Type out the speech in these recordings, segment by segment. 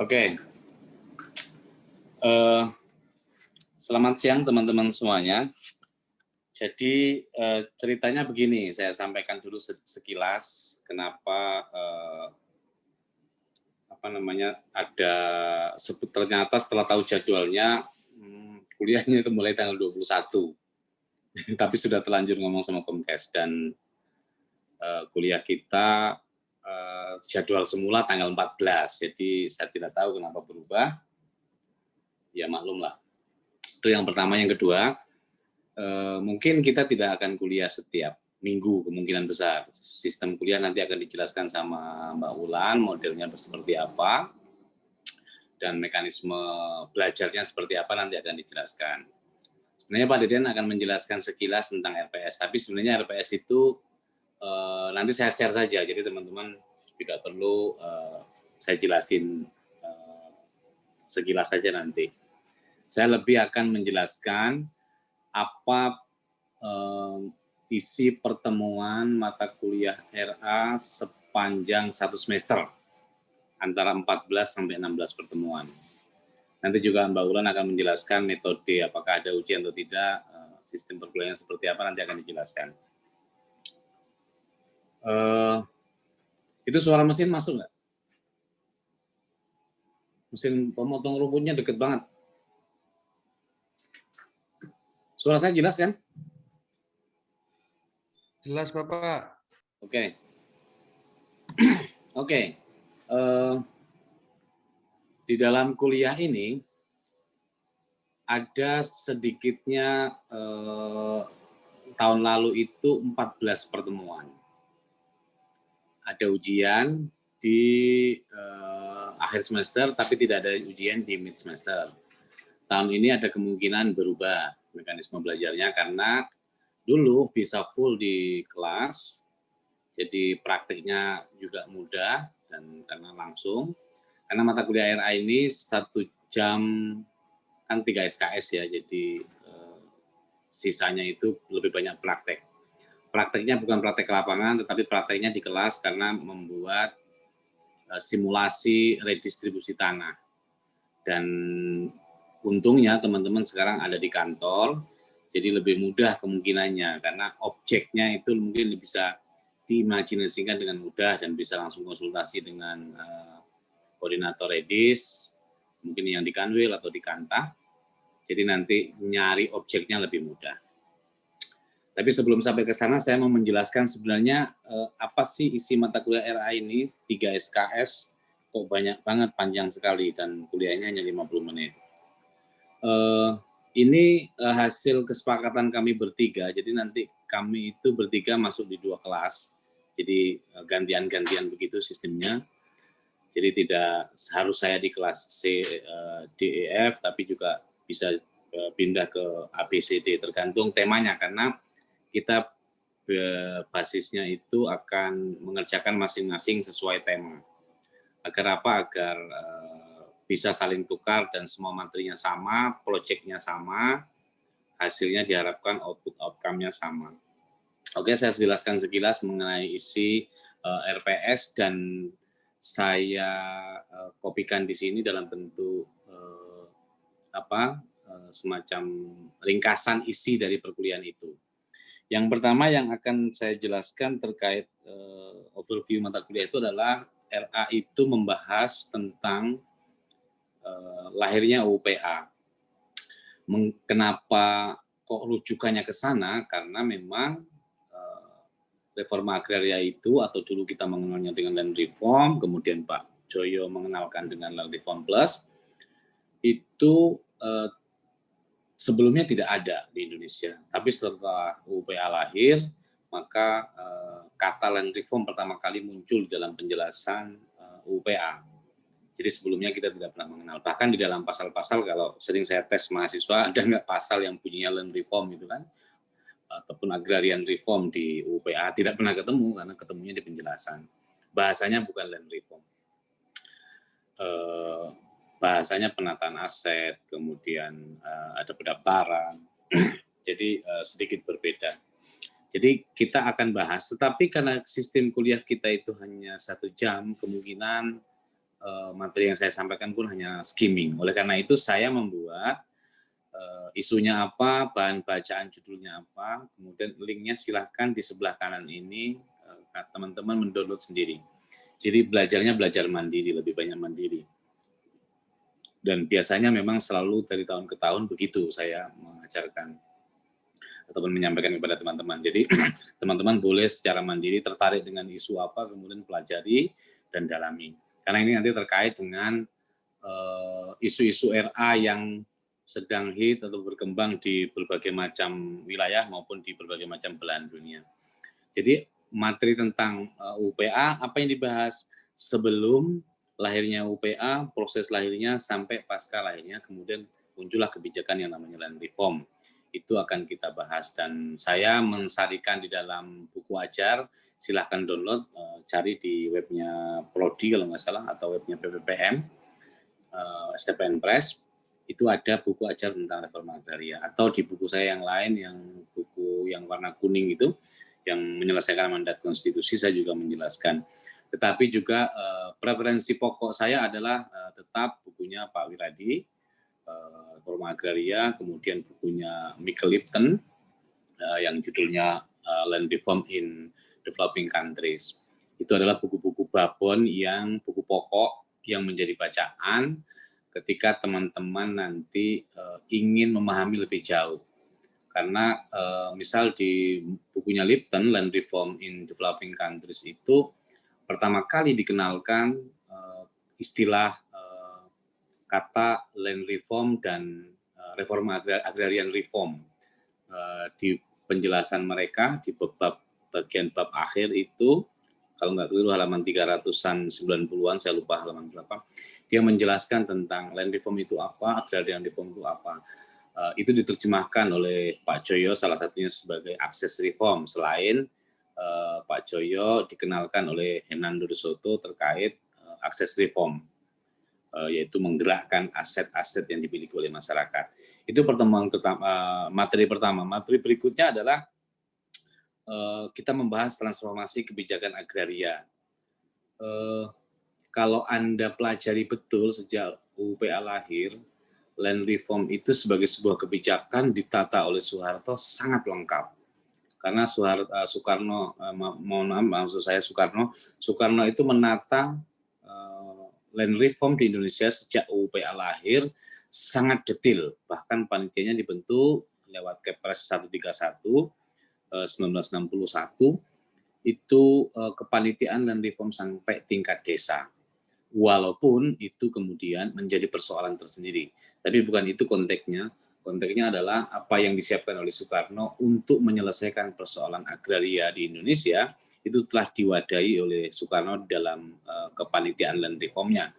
Oke. Selamat siang teman-teman semuanya. Jadi ceritanya begini, saya sampaikan dulu sekilas kenapa ternyata setelah tahu jadwalnya kuliahnya itu mulai tanggal 21. Tapi sudah terlanjur ngomong sama Komkes dan kuliah kita jadwal semula tanggal 14. Jadi saya tidak tahu kenapa berubah. Ya maklumlah. Itu yang pertama. Yang kedua, mungkin kita tidak akan kuliah setiap minggu, kemungkinan besar. Sistem kuliah nanti akan dijelaskan sama Mbak Ulan, modelnya seperti apa, dan mekanisme belajarnya seperti apa nanti akan dijelaskan. Sebenarnya Pak Deden akan menjelaskan sekilas tentang RPS, tapi sebenarnya RPS itu nanti saya share saja, jadi teman-teman tidak perlu saya jelasin sekilas saja nanti. Saya lebih akan menjelaskan apa isi pertemuan mata kuliah RA sepanjang 1 semester, antara 14 sampai 16 pertemuan. Nanti juga Mbak Ulan akan menjelaskan metode, apakah ada ujian atau tidak, sistem perkuliahan seperti apa, nanti akan dijelaskan. Itu suara mesin masuk nggak? Mesin pemotong rumputnya deket banget. Suara saya jelas kan? Jelas, Bapak. Oke. Oke. Di dalam kuliah ini ada sedikitnya tahun lalu itu 14 pertemuan. Ada ujian di akhir semester, tapi tidak ada ujian di mid semester. Tahun ini ada kemungkinan berubah mekanisme belajarnya karena dulu bisa full di kelas, jadi praktiknya juga mudah dan karena langsung. Karena mata kuliah RA ini 1 jam kan 3 SKS ya, jadi sisanya itu lebih banyak praktek. Prakteknya bukan praktek lapangan, tetapi prakteknya di kelas karena membuat simulasi redistribusi tanah. Dan untungnya teman-teman sekarang ada di kantor, jadi lebih mudah kemungkinannya karena objeknya itu mungkin bisa diimajinasikan dengan mudah dan bisa langsung konsultasi dengan koordinator redis, mungkin yang di Kanwil atau di Kanta. Jadi nanti nyari objeknya lebih mudah. Tapi sebelum sampai ke sana, saya mau menjelaskan sebenarnya apa sih isi mata kuliah RA ini, 3 SKS, kok banyak banget, panjang sekali, dan kuliahnya hanya 50 menit. Ini hasil kesepakatan kami bertiga, jadi nanti kami itu bertiga masuk di 2 kelas, jadi gantian-gantian begitu sistemnya. Jadi tidak harus saya di kelas C, D, E, F, tapi juga bisa pindah ke A, B, C, D, tergantung temanya, karena kita basisnya itu akan mengerjakan masing-masing sesuai tema. Agar apa? Agar bisa saling tukar dan semua materinya sama, proyeknya sama, hasilnya diharapkan output outcome-nya sama. Oke, saya jelaskan sekilas mengenai isi RPS dan saya kopikan di sini dalam bentuk semacam ringkasan isi dari perkuliahan itu. Yang pertama yang akan saya jelaskan terkait overview mata kuliah itu adalah RA itu membahas tentang lahirnya UPA. Kenapa kok rujukannya ke sana? Karena memang reforma agraria itu, atau dulu kita mengenalnya dengan land reform, kemudian Pak Joyo mengenalkan dengan land reform plus, itu sebelumnya tidak ada di Indonesia. Tapi setelah UPA lahir, maka kata land reform pertama kali muncul dalam penjelasan UPA. Jadi sebelumnya kita tidak pernah mengenal. Bahkan di dalam pasal-pasal, kalau sering saya tes mahasiswa, ada nggak pasal yang bunyinya land reform itu kan, ataupun agrarian reform di UPA, tidak pernah ketemu karena ketemunya di penjelasan. Bahasanya bukan land reform. Bahasanya penataan aset, kemudian ada pendaftaran, jadi sedikit berbeda. Jadi kita akan bahas, tetapi karena sistem kuliah kita itu hanya 1 jam, kemungkinan materi yang saya sampaikan pun hanya skimming. Oleh karena itu saya membuat isunya apa, bahan bacaan judulnya apa, kemudian linknya silahkan di sebelah kanan ini teman-teman mendownload sendiri. Jadi belajarnya belajar mandiri, lebih banyak mandiri. Dan biasanya memang selalu dari tahun ke tahun begitu saya mengajarkan ataupun menyampaikan kepada teman-teman. Jadi teman-teman boleh secara mandiri tertarik dengan isu apa, kemudian pelajari dan dalami. Karena ini nanti terkait dengan isu-isu RA yang sedang hit atau berkembang di berbagai macam wilayah maupun di berbagai macam belahan dunia. Jadi materi tentang UPA apa yang dibahas sebelum lahirnya UPA, proses lahirnya sampai pasca lahirnya, kemudian muncullah kebijakan yang namanya land reform. Itu akan kita bahas dan saya mensarikan di dalam buku ajar, silahkan download, cari di webnya Prodi kalau nggak salah atau webnya BPPM, STPN Press, itu ada buku ajar tentang reforma agraria. Atau di buku saya yang lain, yang buku yang warna kuning itu, yang menyelesaikan mandat konstitusi, saya juga menjelaskan. Tetapi juga preferensi pokok saya adalah tetap bukunya Pak Wiradi, Reforma Agraria, kemudian bukunya Michael Lipton, yang judulnya Land Reform in Developing Countries. Itu adalah buku-buku babon yang buku pokok yang menjadi bacaan ketika teman-teman nanti ingin memahami lebih jauh. Karena misal di bukunya Lipton, Land Reform in Developing Countries itu pertama kali dikenalkan istilah kata land reform dan reforma agrarian reform. Di penjelasan mereka di bagian bab akhir itu, kalau nggak keliru halaman 300-an 90-an, saya lupa halaman berapa, dia menjelaskan tentang land reform itu apa, agrarian reform itu apa. Itu diterjemahkan oleh Pak Joyo salah satunya sebagai akses reform, selain Pak Joyo dikenalkan oleh Hernando de Soto terkait akses reform, yaitu menggerakkan aset-aset yang dimiliki oleh masyarakat. Itu pertemuan pertama, materi pertama. Materi berikutnya adalah kita membahas transformasi kebijakan agraria. Kalau Anda pelajari betul sejak UPA lahir, land reform itu sebagai sebuah kebijakan ditata oleh Soeharto sangat lengkap. Karena Soekarno, maksud saya Soekarno itu menata land reform di Indonesia sejak UPA lahir sangat detail. Bahkan panitianya dibentuk lewat Kepres 131 1961, itu kepanitiaan land reform sampai tingkat desa. Walaupun itu kemudian menjadi persoalan tersendiri. Tapi bukan itu konteksnya. Konteksnya adalah apa yang disiapkan oleh Soekarno untuk menyelesaikan persoalan agraria di Indonesia, itu telah diwadahi oleh Soekarno dalam kepanitiaan land reformnya,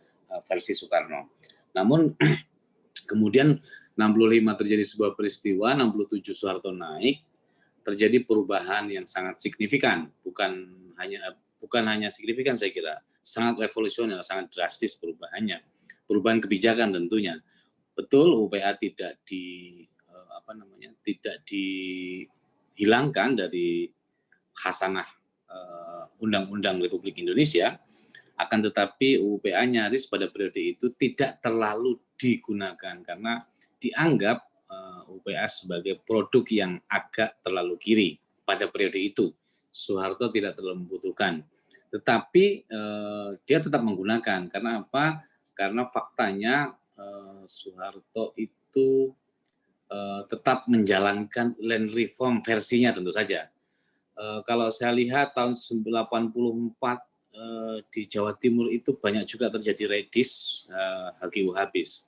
versi Soekarno. Namun kemudian 65 terjadi sebuah peristiwa, 67 Soeharto naik, terjadi perubahan yang sangat signifikan, bukan hanya signifikan, saya kira sangat revolusioner, sangat drastis perubahannya, perubahan kebijakan tentunya. Betul UPA tidak dihilangkan dari khasanah Undang-Undang Republik Indonesia, akan tetapi UPA nyaris pada periode itu tidak terlalu digunakan karena dianggap UPA sebagai produk yang agak terlalu kiri pada periode itu. Soeharto tidak terlalu membutuhkan. Tetapi dia tetap menggunakan. Karena apa? Karena faktanya Soeharto itu tetap menjalankan land reform versinya tentu saja. Kalau saya lihat tahun 1984 di Jawa Timur itu banyak juga terjadi redis HGU habis.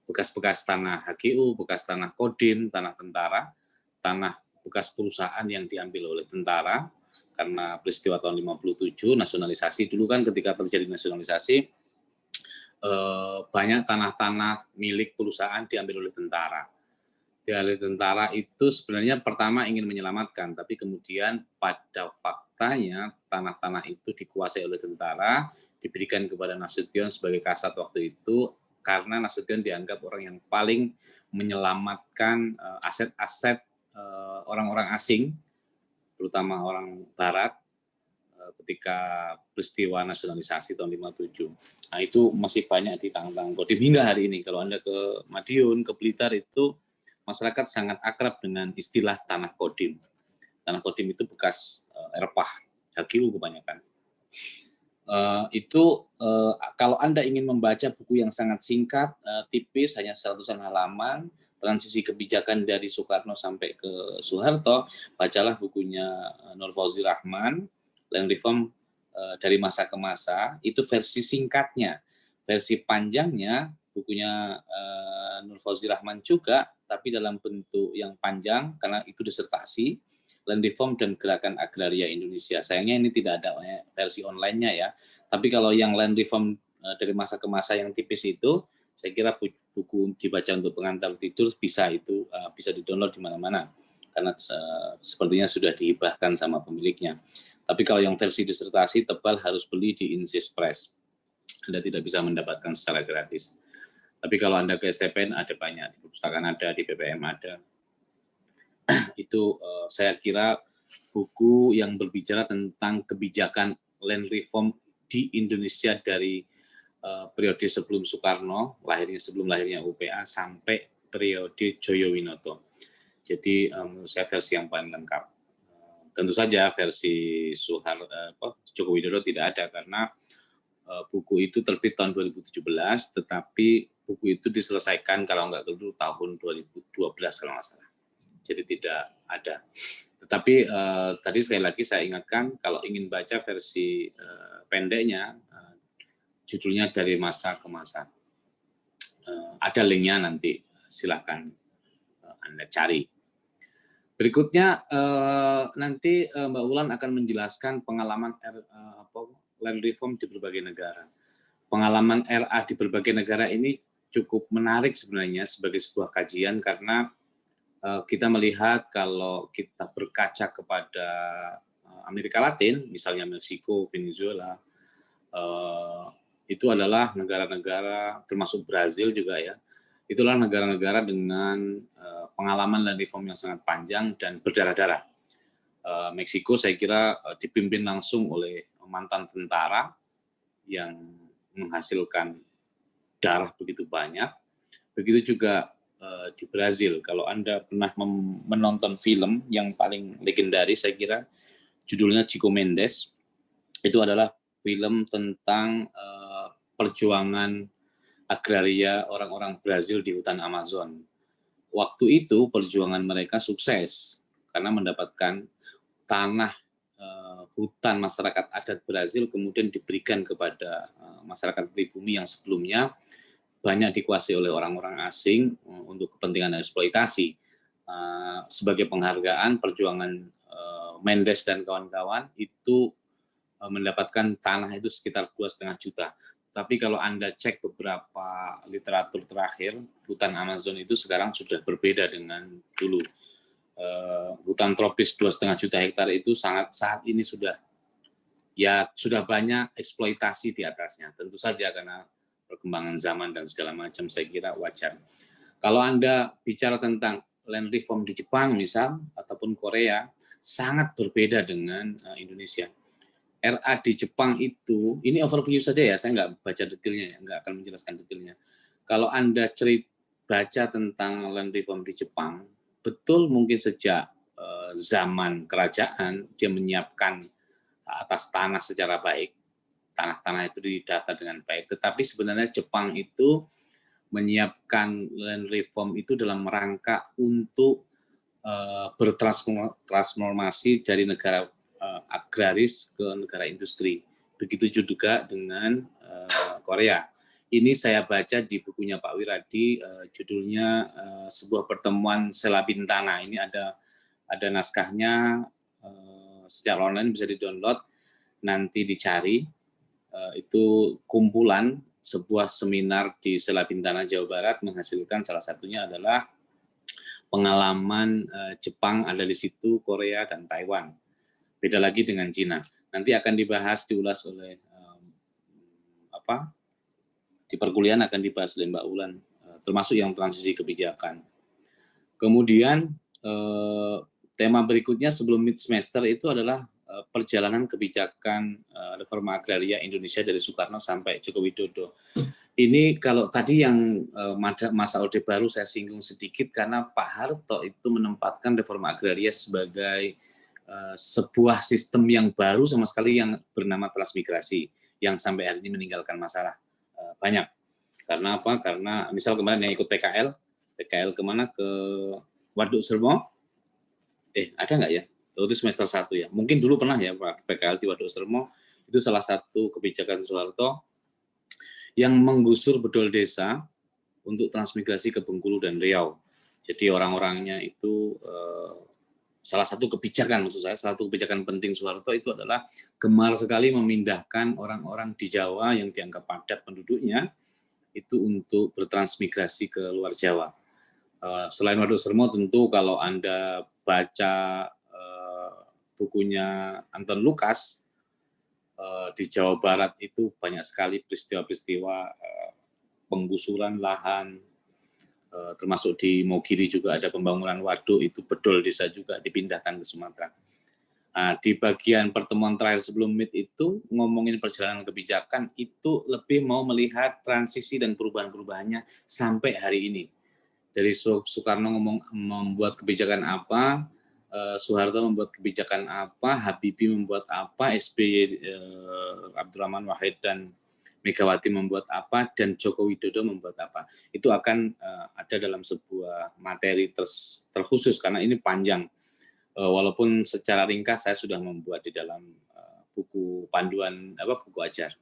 Bekas-bekas tanah HGU, bekas tanah Kodim, tanah tentara, tanah bekas perusahaan yang diambil oleh tentara karena peristiwa tahun 57, nasionalisasi. Dulu kan ketika terjadi nasionalisasi, banyak tanah-tanah milik perusahaan diambil oleh tentara. Diambil tentara itu sebenarnya pertama ingin menyelamatkan, tapi kemudian pada faktanya tanah-tanah itu dikuasai oleh tentara, diberikan kepada Nasution sebagai kasat waktu itu, karena Nasution dianggap orang yang paling menyelamatkan aset-aset orang-orang asing, terutama orang Barat, ketika peristiwa nasionalisasi tahun 57. Nah, itu masih banyak di tangan-tangan Kodim hingga hari ini. Kalau Anda ke Madiun, ke Blitar itu masyarakat sangat akrab dengan istilah tanah Kodim. Tanah Kodim itu bekas Erpah, HGU kebanyakan. Kalau Anda ingin membaca buku yang sangat singkat, tipis, hanya 100-an halaman, transisi kebijakan dari Soekarno sampai ke Soeharto, bacalah bukunya Nur Fauzi Rahman, Land Reform dari Masa ke Masa. Itu versi singkatnya. Versi panjangnya bukunya Nur Fauzi Rahman juga, tapi dalam bentuk yang panjang karena itu disertasi, Land Reform dan Gerakan Agraria Indonesia. Sayangnya ini tidak ada versi online-nya ya. Tapi kalau yang Land Reform dari Masa ke Masa yang tipis itu, saya kira buku dibaca untuk pengantar tidur bisa di-download di mana-mana karena sepertinya sudah dihibahkan sama pemiliknya. Tapi kalau yang versi disertasi tebal harus beli di Insys Press. Anda tidak bisa mendapatkan secara gratis. Tapi kalau Anda ke STPN ada banyak, di perpustakaan ada, di BPM ada. Itu saya kira buku yang berbicara tentang kebijakan land reform di Indonesia dari periode sebelum Soekarno, sebelum lahirnya UPA, sampai periode Joyo-Winoto. Jadi menurut saya versi yang paling lengkap. Tentu saja versi Joko Widodo tidak ada karena buku itu terbit tahun 2017, tetapi buku itu diselesaikan kalau nggak keliru tahun 2012 kalau nggak salah. Jadi tidak ada. Tetapi tadi sekali lagi saya ingatkan, kalau ingin baca versi pendeknya, judulnya Dari Masa ke Masa. Ada linknya nanti, silakan Anda cari. Berikutnya nanti Mbak Wulan akan menjelaskan pengalaman land reform di berbagai negara. Pengalaman RA di berbagai negara ini cukup menarik sebenarnya sebagai sebuah kajian karena kita melihat kalau kita berkaca kepada Amerika Latin, misalnya Meksiko, Venezuela, itu adalah negara-negara, termasuk Brazil juga ya, itulah negara-negara dengan pengalaman land reform yang sangat panjang dan berdarah-darah. Meksiko saya kira dipimpin langsung oleh mantan tentara yang menghasilkan darah begitu banyak. Begitu juga di Brazil. Kalau Anda pernah menonton film yang paling legendaris, saya kira judulnya Chico Mendes, itu adalah film tentang perjuangan agraria orang-orang Brazil di hutan Amazon. Waktu itu perjuangan mereka sukses karena mendapatkan tanah hutan masyarakat adat Brazil kemudian diberikan kepada masyarakat pribumi yang sebelumnya banyak dikuasai oleh orang-orang asing untuk kepentingan eksploitasi. Sebagai penghargaan perjuangan Mendes dan kawan-kawan itu mendapatkan tanah itu sekitar 2,5 juta. Tapi kalau Anda cek beberapa literatur terakhir, hutan Amazon itu sekarang sudah berbeda dengan dulu. Hutan tropis 2,5 juta hektar itu saat ini sudah banyak eksploitasi di atasnya. Tentu saja karena perkembangan zaman dan segala macam, saya kira wajar. Kalau Anda bicara tentang land reform di Jepang misal, ataupun Korea, sangat berbeda dengan Indonesia. RA di Jepang itu, ini overview saja ya, saya nggak baca detailnya, nggak akan menjelaskan detailnya. Kalau Anda baca tentang land reform di Jepang, betul mungkin sejak zaman kerajaan, dia menyiapkan atas tanah secara baik, tanah-tanah itu didata dengan baik, tetapi sebenarnya Jepang itu menyiapkan land reform itu dalam rangka untuk bertransformasi dari negara agraris ke negara industri. Begitu juga dengan Korea. Ini saya baca di bukunya Pak Wiradi, judulnya Sebuah Pertemuan Sela Bintana. Ini ada naskahnya secara online, bisa di-download, nanti dicari. Itu kumpulan sebuah seminar di Sela Bintana, Jawa Barat, menghasilkan salah satunya adalah pengalaman Jepang ada di situ, Korea, dan Taiwan. Beda lagi dengan Cina. Nanti akan diulas oleh di perkuliahan akan dibahas oleh Mbak Wulan, termasuk yang transisi kebijakan. Kemudian tema berikutnya sebelum mid semester itu adalah perjalanan kebijakan reforma agraria Indonesia dari Soekarno sampai Joko Widodo. Ini kalau tadi yang masa Orde Baru saya singgung sedikit karena Pak Harto itu menempatkan reforma agraria sebagai sebuah sistem yang baru sama sekali yang bernama transmigrasi yang sampai hari ini meninggalkan masalah banyak. Karena apa? Karena misal kemarin yang ikut PKL kemana? Ke Waduk Sermo? Ada nggak ya? Itu semester 1 ya. Mungkin dulu pernah ya Pak PKL di Waduk Sermo. Itu salah satu kebijakan Soeharto yang menggusur bedol desa untuk transmigrasi ke Bengkulu dan Riau. Jadi orang-orangnya itu salah satu kebijakan maksud saya, salah satu kebijakan penting Soeharto itu adalah gemar sekali memindahkan orang-orang di Jawa yang dianggap padat penduduknya itu untuk bertransmigrasi ke luar Jawa. Selain Waduk Sermo tentu kalau Anda baca bukunya Anton Lukas, di Jawa Barat itu banyak sekali peristiwa-peristiwa penggusuran lahan, termasuk di Mogiri juga ada pembangunan waduk, itu bedol desa juga dipindahkan ke Sumatera. Nah, di bagian pertemuan terakhir sebelum MIT itu, ngomongin perjalanan kebijakan, itu lebih mau melihat transisi dan perubahan-perubahannya sampai hari ini. Dari Soekarno membuat kebijakan apa, Soeharto membuat kebijakan apa, Habibie membuat apa, SBY, Abdurrahman Wahid dan Megawati membuat apa, dan Joko Widodo membuat apa. Itu akan ada dalam sebuah materi terkhusus karena ini panjang. Walaupun secara ringkas saya sudah membuat di dalam buku panduan buku ajar.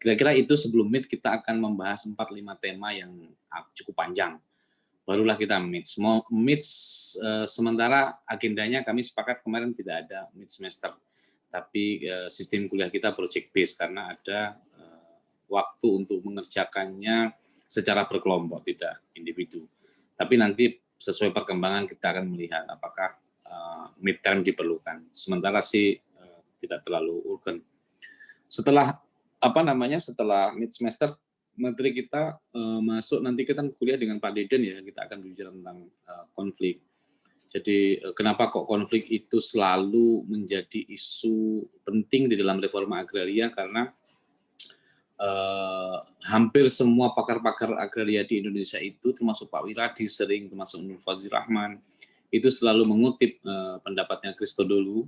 Kira-kira itu sebelum MIT kita akan membahas 4-5 tema yang cukup panjang. Barulah kita MIT sementara agendanya kami sepakat kemarin tidak ada MIT semester, tapi sistem kuliah kita project based karena ada waktu untuk mengerjakannya secara berkelompok, tidak individu. Tapi nanti sesuai perkembangan kita akan melihat apakah midterm diperlukan. Sementara sih tidak terlalu urgent. Setelah setelah mid semester menteri kita masuk, nanti kita kuliah dengan Pak Deden ya, kita akan berbicara tentang konflik. Jadi kenapa kok konflik itu selalu menjadi isu penting di dalam reforma agraria, karena hampir semua pakar-pakar agraria di Indonesia itu, termasuk Pak Wiradi sering, termasuk Nur Fazil Rahman, itu selalu mengutip pendapatnya Christodoulou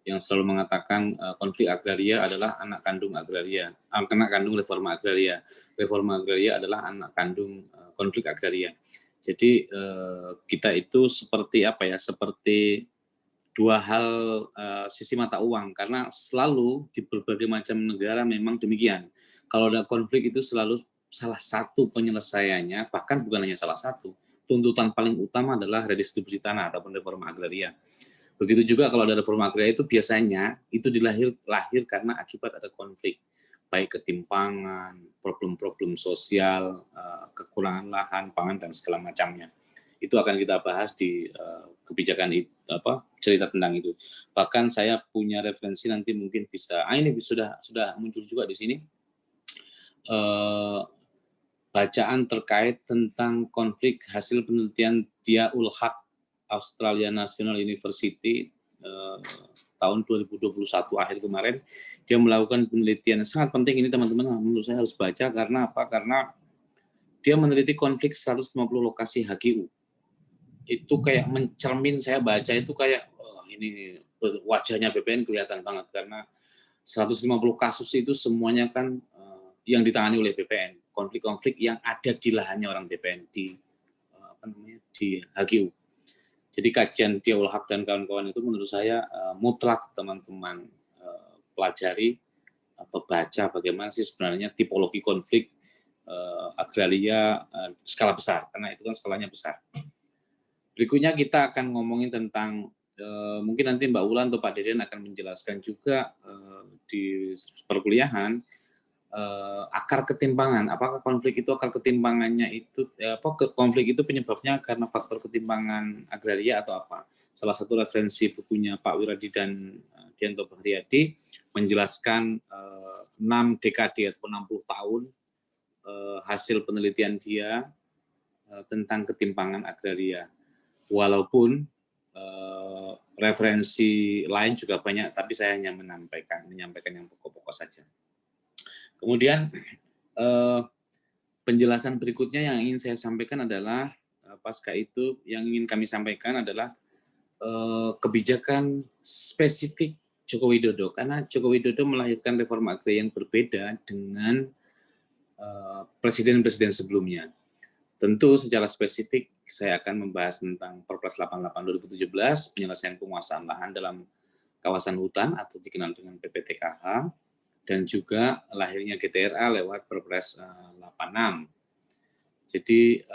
yang selalu mengatakan konflik agraria adalah anak kandung agraria, anak kandung reforma agraria. Reforma agraria adalah anak kandung konflik agraria. Jadi kita itu seperti seperti dua hal sisi mata uang, karena selalu di berbagai macam negara memang demikian. Kalau ada konflik itu selalu salah satu penyelesaiannya, bahkan bukan hanya salah satu, tuntutan paling utama adalah redistribusi tanah ataupun reforma agraria. Begitu juga kalau ada reforma agraria itu biasanya itu lahir karena akibat ada konflik, baik ketimpangan, problem-problem sosial, kekurangan lahan, pangan dan segala macamnya. Itu akan kita bahas di kebijakan cerita tentang itu. Bahkan saya punya referensi nanti mungkin bisa, ini sudah muncul juga di sini, bacaan terkait tentang konflik hasil penelitian Dia-ul Haq Australia National University tahun 2021 akhir kemarin. Dia melakukan penelitian sangat penting ini teman-teman, menurut saya harus baca karena apa? Karena dia meneliti konflik 150 lokasi HGU. Itu kayak mencermin, saya baca itu kayak ini wajahnya BPN kelihatan banget karena 150 kasus itu semuanya kan yang ditangani oleh BPN, konflik-konflik yang ada di lahannya orang BPN di HGU. Jadi kajian Dia-ul Haq dan kawan-kawan itu menurut saya mutlak teman-teman pelajari atau baca bagaimana sih sebenarnya tipologi konflik agraria skala besar, karena itu kan skalanya besar. Berikutnya kita akan ngomongin tentang mungkin nanti Mbak Ulan atau Pak Deden akan menjelaskan juga di perkuliahan akar ketimpangan. Apakah konflik itu akar ketimpangannya itu konflik itu penyebabnya karena faktor ketimpangan agraria atau apa? Salah satu referensi bukunya Pak Wiradi dan Dianto Bahriyadi menjelaskan 6 dekade atau 60 tahun hasil penelitian dia tentang ketimpangan agraria. Walaupun referensi lain juga banyak, tapi saya hanya menyampaikan yang pokok-pokok saja. Kemudian penjelasan berikutnya yang ingin saya sampaikan adalah pasca itu yang ingin kami sampaikan adalah kebijakan spesifik Joko Widodo, karena Joko Widodo melahirkan reforma agraria yang berbeda dengan presiden-presiden sebelumnya. Tentu secara spesifik saya akan membahas tentang Perpres 88 2017, penyelesaian penguasaan lahan dalam kawasan hutan atau dikenal dengan PPTKH, dan juga lahirnya GTRA lewat Perpres 86. Jadi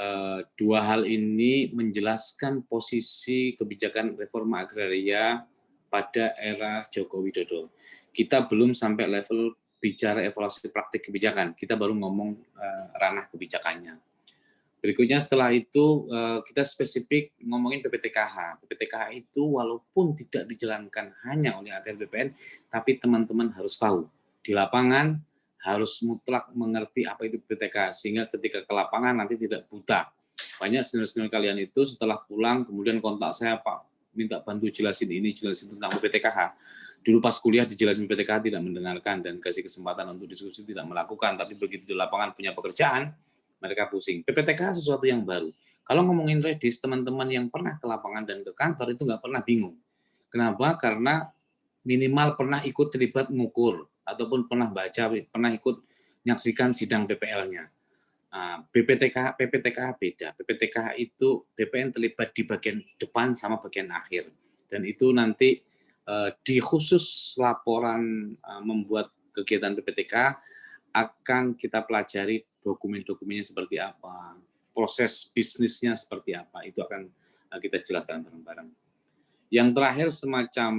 dua hal ini menjelaskan posisi kebijakan reforma agraria pada era Joko Widodo. Kita belum sampai level bicara evaluasi praktik kebijakan, kita baru ngomong ranah kebijakannya. Berikutnya setelah itu kita spesifik ngomongin PPTKH. PPTKH itu walaupun tidak dijalankan hanya oleh ATL BPN, tapi teman-teman harus tahu di lapangan harus mutlak mengerti apa itu PPTKH, sehingga ketika ke lapangan nanti tidak buta. Banyak senior-senior kalian itu setelah pulang kemudian kontak saya, Pak, minta bantu jelasin ini, jelasin tentang PPTKH. Dulu pas kuliah dijelasin PPTKH tidak mendengarkan dan kasih kesempatan untuk diskusi tidak melakukan, tapi begitu di lapangan punya pekerjaan, mereka pusing. PPTKH sesuatu yang baru. Kalau ngomongin redis, teman-teman yang pernah ke lapangan dan ke kantor itu nggak pernah bingung. Kenapa? Karena minimal pernah ikut terlibat ngukur, ataupun pernah baca, pernah ikut menyaksikan sidang PPL-nya. PPTKH beda. PPTKH itu DPN terlibat di bagian depan sama bagian akhir. Dan itu nanti di khusus laporan membuat kegiatan PPTKH akan kita pelajari dokumen-dokumennya seperti apa, proses bisnisnya seperti apa, itu akan kita jelaskan bareng-bareng. Yang terakhir, semacam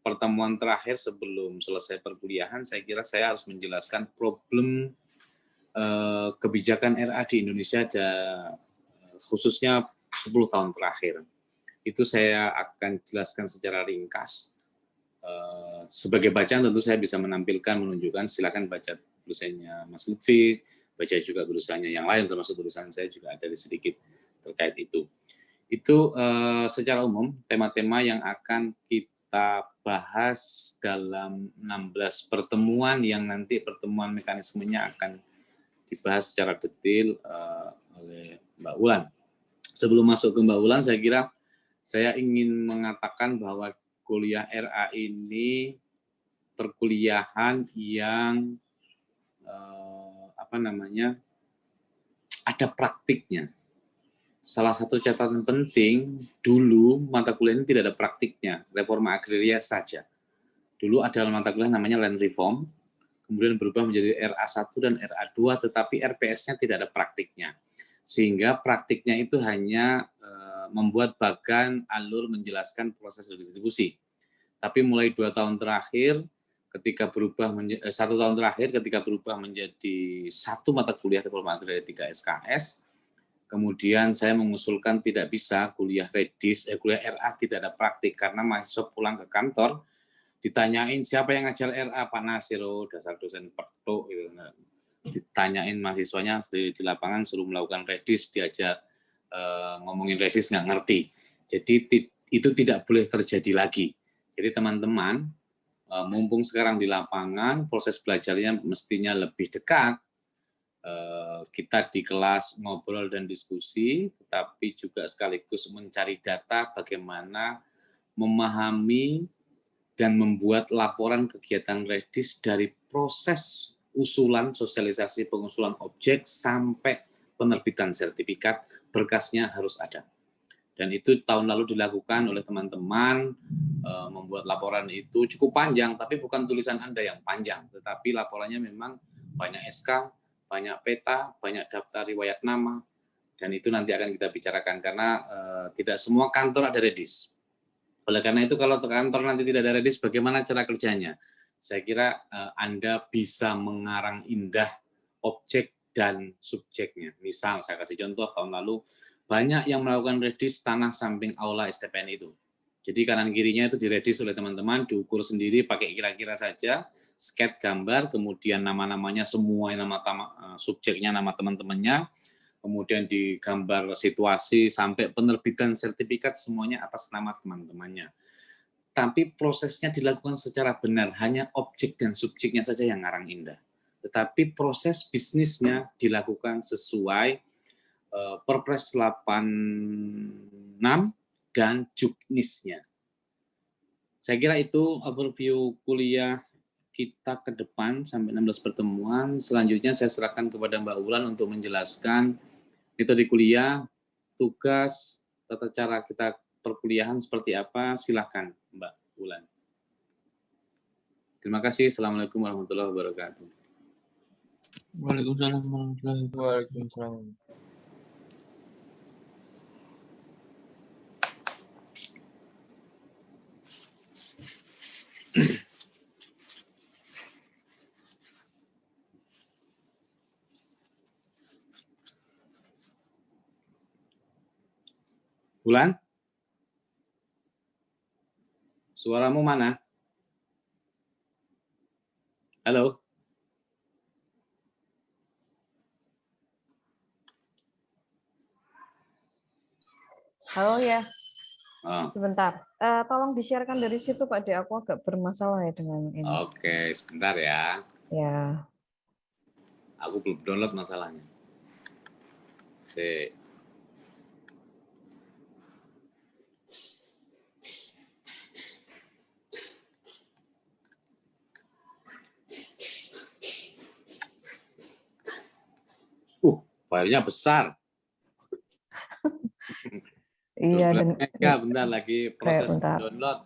pertemuan terakhir sebelum selesai perkuliahan, saya kira saya harus menjelaskan problem kebijakan RA di Indonesia khususnya 10 tahun terakhir. Itu saya akan jelaskan secara ringkas. Sebagai bacaan tentu saya bisa menampilkan, menunjukkan, silakan baca tulisannya Mas Lutfi, baca juga tulisannya yang lain, termasuk tulisan saya juga ada sedikit terkait itu. Itu secara umum tema-tema yang akan kita bahas dalam 16 pertemuan yang nanti pertemuan mekanismenya akan dibahas secara detail oleh Mbak Ulan. Sebelum masuk ke Mbak Ulan, saya kira saya ingin mengatakan bahwa kuliah RA ini perkuliahan yang ada praktiknya. Salah satu catatan penting, dulu mata kuliah ini tidak ada praktiknya, reforma agraria saja. Dulu ada mata kuliah namanya Land Reform, kemudian berubah menjadi RA1 dan RA2, tetapi RPS-nya tidak ada praktiknya. Sehingga praktiknya itu hanya membuat bagan alur menjelaskan proses redistribusi. Tapi mulai 2 tahun terakhir, ketika berubah menjadi 1 tahun terakhir, ketika berubah menjadi satu mata kuliah reforma agraria 3 SKS, kemudian saya mengusulkan tidak bisa kuliah RA tidak ada praktik, karena mahasiswa pulang ke kantor ditanyain siapa yang ngajar RA, Pak Nasiro, dasar dosen pertuk gitu. Ditanyain mahasiswanya di lapangan suruh melakukan redis, diajak ngomongin redis nggak ngerti. Jadi itu tidak boleh terjadi lagi. Jadi teman-teman, mumpung sekarang di lapangan proses belajarnya mestinya lebih dekat. Kita di kelas ngobrol dan diskusi, tetapi juga sekaligus mencari data bagaimana memahami dan membuat laporan kegiatan redis dari proses usulan sosialisasi pengusulan objek sampai penerbitan sertifikat, berkasnya harus ada. Dan itu tahun lalu dilakukan oleh teman-teman, membuat laporan itu cukup panjang, tapi bukan tulisan Anda yang panjang, tetapi laporannya memang banyak SK, banyak peta, banyak daftar riwayat nama, dan itu nanti akan kita bicarakan, karena tidak semua kantor ada redis. Oleh karena itu, kalau kantor nanti tidak ada redis, bagaimana cara kerjanya? Saya kira Anda bisa mengarang indah objek dan subjeknya. Misal, saya kasih contoh, tahun lalu banyak yang melakukan redis tanah samping aula STPN itu. Jadi kanan kirinya itu diredis oleh teman-teman, diukur sendiri pakai kira-kira saja, sketch gambar, kemudian nama-namanya semua, nama subjeknya, nama teman-temannya, kemudian digambar situasi, sampai penerbitan sertifikat semuanya atas nama teman-temannya. Tapi prosesnya dilakukan secara benar, hanya objek dan subjeknya saja yang ngarang indah. Tetapi proses bisnisnya dilakukan sesuai Perpres 86 dan juknisnya. Saya kira itu overview kuliah kita ke depan sampai 16 pertemuan. Selanjutnya saya serahkan kepada Mbak Wulan untuk menjelaskan metode kuliah, tugas, tata cara kita perkuliahan seperti apa. Silakan Mbak Wulan. Terima kasih. Assalamualaikum warahmatullahi wabarakatuh. Waalaikumsalam warahmatullahi wabarakatuh. Waalaikumsalam. Wulan? Suaramu mana? Halo? Halo ya, Oh. sebentar. Tolong di-share-kan dari situ Pak De, aku agak bermasalah ya dengan ini. Oke, sebentar ya. Ya. Aku belum download masalahnya. Filenya besar. Iya, dan bentar lagi proses bentar. download.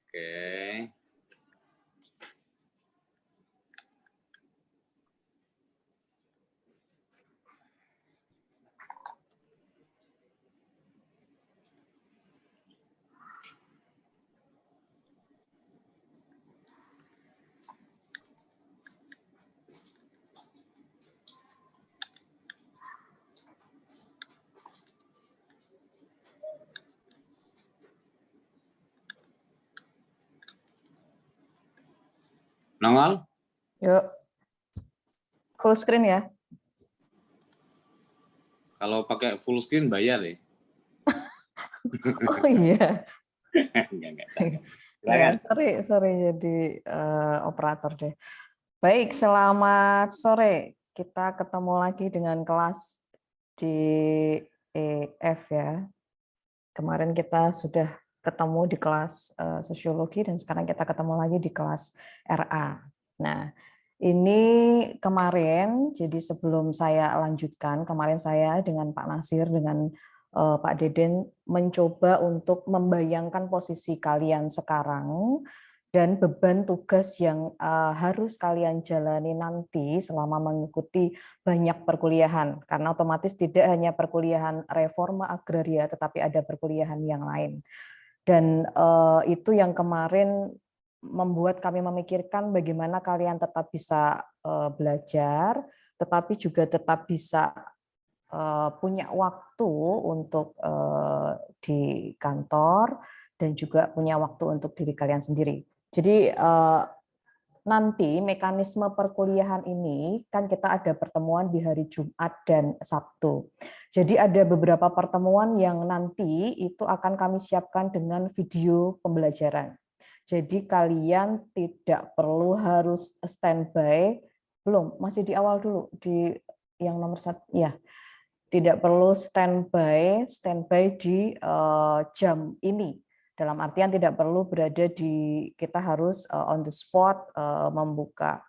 Oke. Nongol? Yuk. Full screen ya. Kalau pakai full screen bayar ya? Oh iya. Enggak. Ya, sorry jadi operator deh. Baik, selamat sore. Kita ketemu lagi dengan kelas di EF ya. Kemarin kita sudah ketemu di kelas sosiologi dan sekarang kita ketemu lagi di kelas RA. Nah, ini kemarin, jadi sebelum saya lanjutkan, kemarin saya dengan Pak Nasir, dengan Pak Deden mencoba untuk membayangkan posisi kalian sekarang dan beban tugas yang harus kalian jalani nanti selama mengikuti banyak perkuliahan. Karena otomatis tidak hanya perkuliahan reforma agraria, tetapi ada perkuliahan yang lain. Dan itu yang kemarin membuat kami memikirkan bagaimana kalian tetap bisa belajar, tetapi juga tetap bisa punya waktu untuk di kantor dan juga punya waktu untuk diri kalian sendiri. Jadi nanti mekanisme perkuliahan ini kan kita ada pertemuan di hari Jumat dan Sabtu. Jadi ada beberapa pertemuan yang nanti itu akan kami siapkan dengan video pembelajaran. Jadi kalian tidak perlu harus standby, belum, masih di awal dulu, di yang nomor 1, ya. Tidak perlu standby di jam ini. Dalam artian tidak perlu berada di, kita harus on the spot membuka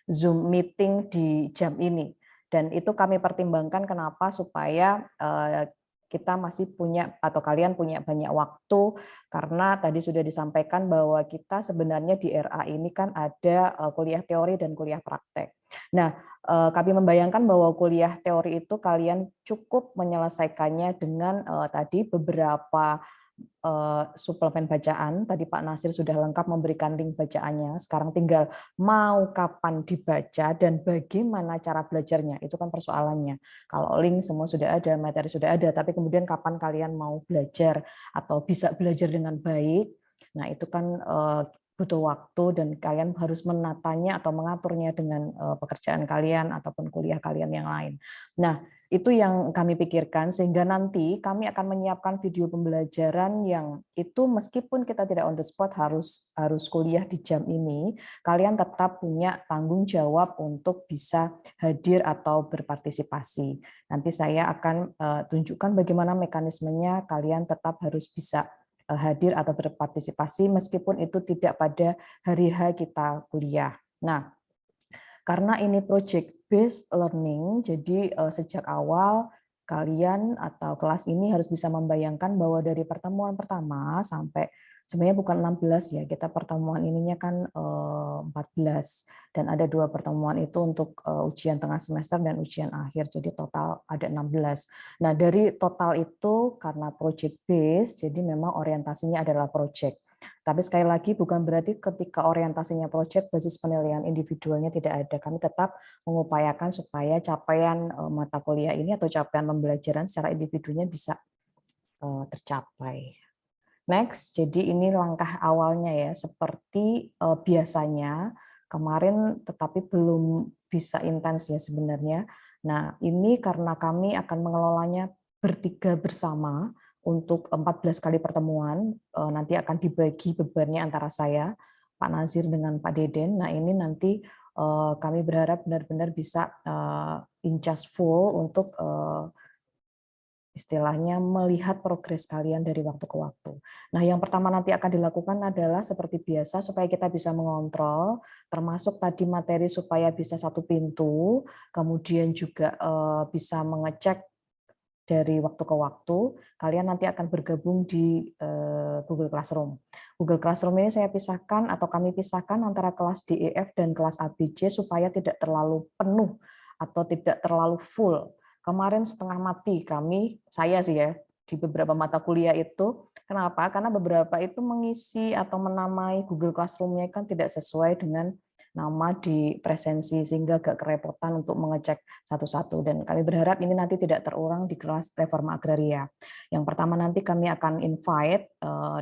Zoom meeting di jam ini. Dan itu kami pertimbangkan kenapa supaya kita masih punya atau kalian punya banyak waktu, karena tadi sudah disampaikan bahwa kita sebenarnya di RA ini kan ada kuliah teori dan kuliah praktek. Nah, kami membayangkan bahwa kuliah teori itu kalian cukup menyelesaikannya dengan tadi beberapa suplemen bacaan. Tadi Pak Nasir sudah lengkap memberikan link bacaannya. Sekarang tinggal mau kapan dibaca dan bagaimana cara belajarnya. Itu kan persoalannya. Kalau link semua sudah ada, materi sudah ada, tapi kemudian kapan kalian mau belajar atau bisa belajar dengan baik. Nah, itu kan butuh waktu dan kalian harus menatanya atau mengaturnya dengan pekerjaan kalian ataupun kuliah kalian yang lain. Nah, itu yang kami pikirkan sehingga nanti kami akan menyiapkan video pembelajaran yang itu meskipun kita tidak on the spot harus kuliah di jam ini, kalian tetap punya tanggung jawab untuk bisa hadir atau berpartisipasi. Nanti saya akan tunjukkan bagaimana mekanismenya, kalian tetap harus bisa hadir atau berpartisipasi meskipun itu tidak pada hari H kita kuliah. Nah, karena ini project based learning, jadi sejak awal kalian atau kelas ini harus bisa membayangkan bahwa dari pertemuan pertama sampai sebenarnya bukan 16 ya, kita pertemuan ininya kan 14 dan ada 2 pertemuan itu untuk ujian tengah semester dan ujian akhir, jadi total ada 16. Nah, dari total itu karena project based, jadi memang orientasinya adalah project. Tapi sekali lagi bukan berarti ketika orientasinya proyek basis penilaian individualnya tidak ada. Kami tetap mengupayakan supaya capaian mata kuliah ini atau capaian pembelajaran secara individunya bisa tercapai. Next, jadi ini langkah awalnya ya, seperti biasanya kemarin tetapi belum bisa intens ya sebenarnya. Nah, ini karena kami akan mengelolanya bertiga bersama untuk 14 kali pertemuan, nanti akan dibagi bebannya antara saya, Pak Nazir dengan Pak Deden. Nah, ini nanti kami berharap benar-benar bisa in charge full untuk istilahnya melihat progres kalian dari waktu ke waktu. Nah, yang pertama nanti akan dilakukan adalah seperti biasa supaya kita bisa mengontrol, termasuk tadi materi supaya bisa satu pintu, kemudian juga bisa mengecek dari waktu ke waktu, kalian nanti akan bergabung di Google Classroom. Google Classroom ini saya pisahkan atau kami pisahkan antara kelas DEF dan kelas ABC supaya tidak terlalu penuh atau tidak terlalu full. Kemarin setengah mati saya sih ya, di beberapa mata kuliah itu. Kenapa? Karena beberapa itu mengisi atau menamai Google Classroom-nya kan tidak sesuai dengan nama di presensi sehingga agak kerepotan untuk mengecek satu-satu dan kami berharap ini nanti tidak terulang di kelas Reforma Agraria. Yang pertama nanti kami akan invite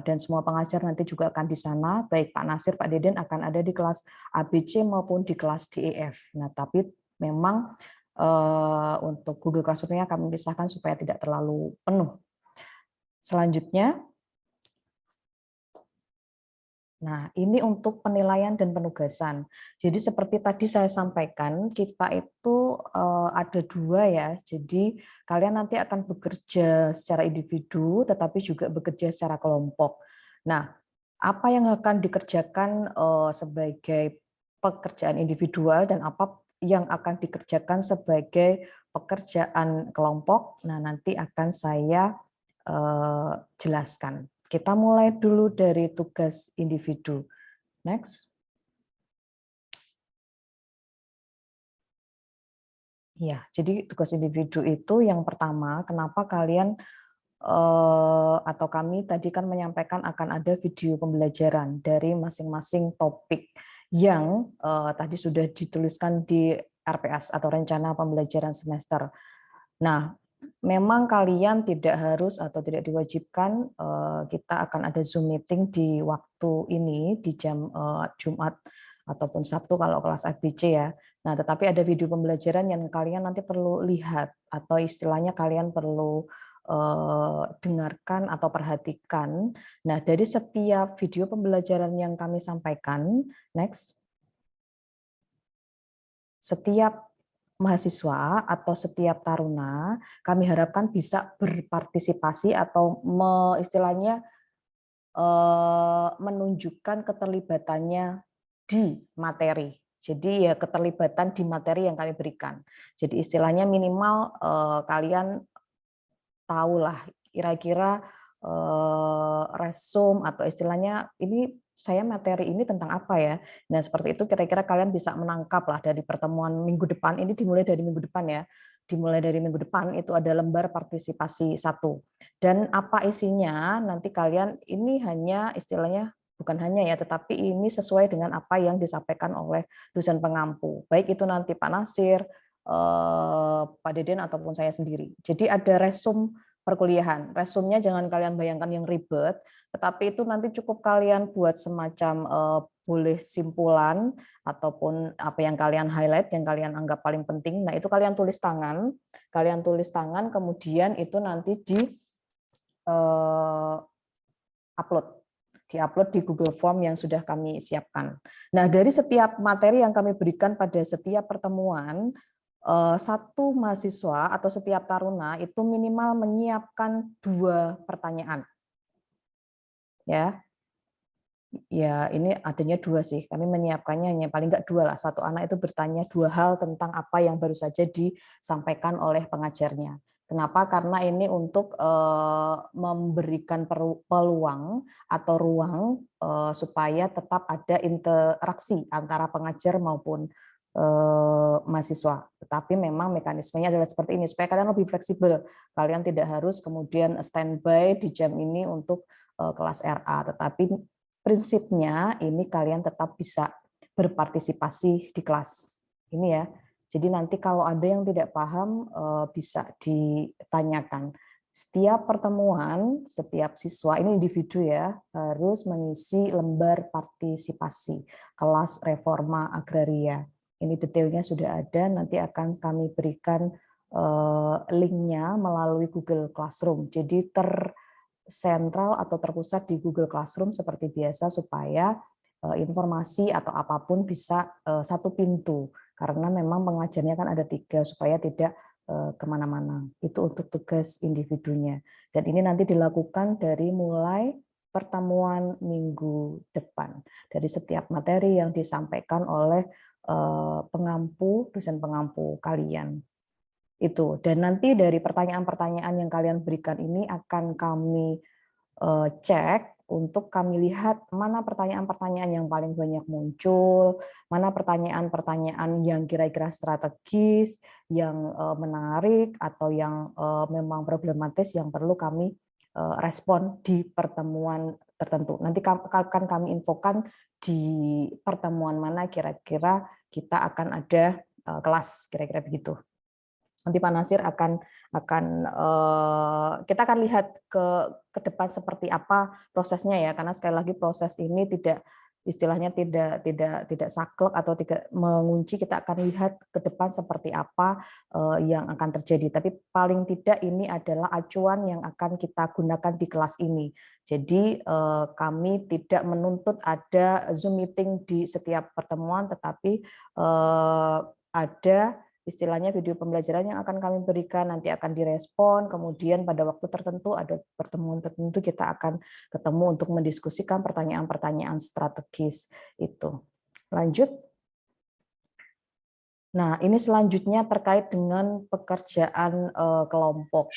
dan semua pengajar nanti juga akan di sana, baik Pak Nasir, Pak Deden akan ada di kelas ABC maupun di kelas DEF. Nah, tapi memang untuk Google Classroom-nya kami pisahkan supaya tidak terlalu penuh. Selanjutnya, nah, ini untuk penilaian dan penugasan. Jadi seperti tadi saya sampaikan, kita itu ada 2 ya. Jadi kalian nanti akan bekerja secara individu, tetapi juga bekerja secara kelompok. Nah, apa yang akan dikerjakan sebagai pekerjaan individual dan apa yang akan dikerjakan sebagai pekerjaan kelompok, nah nanti akan saya jelaskan. Kita mulai dulu dari tugas individu. Next. Ya, jadi tugas individu itu yang pertama, kenapa kalian atau kami tadi kan menyampaikan akan ada video pembelajaran dari masing-masing topik yang tadi sudah dituliskan di RPS atau rencana pembelajaran semester. Nah, memang kalian tidak harus atau tidak diwajibkan kita akan ada Zoom meeting di waktu ini di jam Jumat ataupun Sabtu kalau kelas ABC ya. Nah, tetapi ada video pembelajaran yang kalian nanti perlu lihat atau istilahnya kalian perlu dengarkan atau perhatikan. Nah, dari setiap video pembelajaran yang kami sampaikan, next, setiap mahasiswa atau setiap taruna kami harapkan bisa berpartisipasi atau istilahnya menunjukkan keterlibatannya di materi. Jadi ya keterlibatan di materi yang kami berikan. Jadi istilahnya minimal kalian tahulah kira-kira resume atau istilahnya ini saya materi ini tentang apa ya. Nah, seperti itu kira-kira kalian bisa menangkap lah dari pertemuan minggu depan. Ini dimulai dari minggu depan ya. Dimulai dari minggu depan itu ada lembar partisipasi 1. Dan apa isinya nanti kalian ini hanya istilahnya bukan hanya ya, tetapi ini sesuai dengan apa yang disampaikan oleh dosen pengampu. Baik itu nanti Pak Nasir, Pak Deden ataupun saya sendiri. Jadi ada resume perkuliahan. Resume-nya jangan kalian bayangkan yang ribet, tetapi itu nanti cukup kalian buat semacam boleh simpulan ataupun apa yang kalian highlight, yang kalian anggap paling penting. Nah, itu kalian tulis tangan. Kalian tulis tangan, kemudian itu nanti upload. Di-upload di Google Form yang sudah kami siapkan. Nah, dari setiap materi yang kami berikan pada setiap pertemuan, satu mahasiswa atau setiap taruna itu minimal menyiapkan 2 pertanyaan. Ya, ini adanya 2 sih. Kami menyiapkannya hanya paling nggak 2 lah. Satu anak itu bertanya 2 hal tentang apa yang baru saja disampaikan oleh pengajarnya. Kenapa? Karena ini untuk memberikan peluang atau ruang supaya tetap ada interaksi antara pengajar maupun mahasiswa. Tetapi memang mekanismenya adalah seperti ini, supaya kalian lebih fleksibel. Kalian tidak harus kemudian standby di jam ini untuk kelas RA, tetapi prinsipnya ini kalian tetap bisa berpartisipasi di kelas. Ini ya. Jadi nanti kalau ada yang tidak paham bisa ditanyakan. Setiap pertemuan, setiap siswa, ini individu ya, harus mengisi lembar partisipasi kelas reforma agraria. Ini detailnya sudah ada, nanti akan kami berikan linknya melalui Google Classroom. Jadi tersentral atau terpusat di Google Classroom seperti biasa supaya informasi atau apapun bisa satu pintu. Karena memang pengajarnya kan ada 3 supaya tidak kemana-mana. Itu untuk tugas individunya. Dan ini nanti dilakukan dari mulai pertemuan minggu depan. Dari setiap materi yang disampaikan oleh dosen pengampu kalian. Itu. Dan nanti dari pertanyaan-pertanyaan yang kalian berikan ini akan kami cek untuk kami lihat mana pertanyaan-pertanyaan yang paling banyak muncul, mana pertanyaan-pertanyaan yang kira-kira strategis, yang menarik, atau yang memang problematis yang perlu kami respon di pertemuan tertentu. Nanti akan kami infokan di pertemuan mana kira-kira kita akan ada kelas, kira-kira begitu. Nanti Pak Nasir kita akan lihat ke depan seperti apa prosesnya ya, karena sekali lagi proses ini istilahnya tidak saklek atau tidak mengunci. Kita akan lihat ke depan seperti apa yang akan terjadi, tapi paling tidak ini adalah acuan yang akan kita gunakan di kelas ini. Jadi kami tidak menuntut ada Zoom meeting di setiap pertemuan, tetapi ada istilahnya video pembelajaran yang akan kami berikan, nanti akan direspon, kemudian pada waktu tertentu, ada pertemuan tertentu, kita akan ketemu untuk mendiskusikan pertanyaan-pertanyaan strategis itu. Lanjut. Nah, ini selanjutnya terkait dengan pekerjaan kelompok.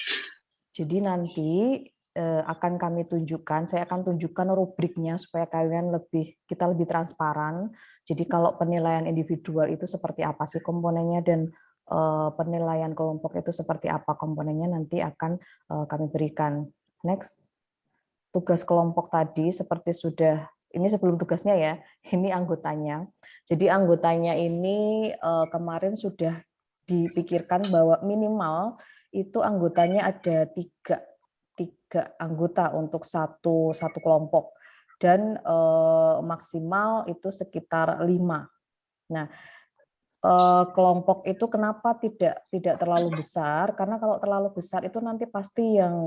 Jadi nanti akan kami tunjukkan, saya akan tunjukkan rubriknya supaya kita lebih transparan. Jadi kalau penilaian individual itu seperti apa sih komponennya, dan penilaian kelompok itu seperti apa komponennya, nanti akan kami berikan. Next. Tugas kelompok tadi seperti ini sebelum tugasnya ya, ini anggotanya. Jadi anggotanya ini kemarin sudah dipikirkan bahwa minimal itu anggotanya ada tiga anggota untuk satu kelompok, dan maksimal itu sekitar 5. Nah, kelompok itu kenapa tidak terlalu besar? Karena kalau terlalu besar itu nanti pasti yang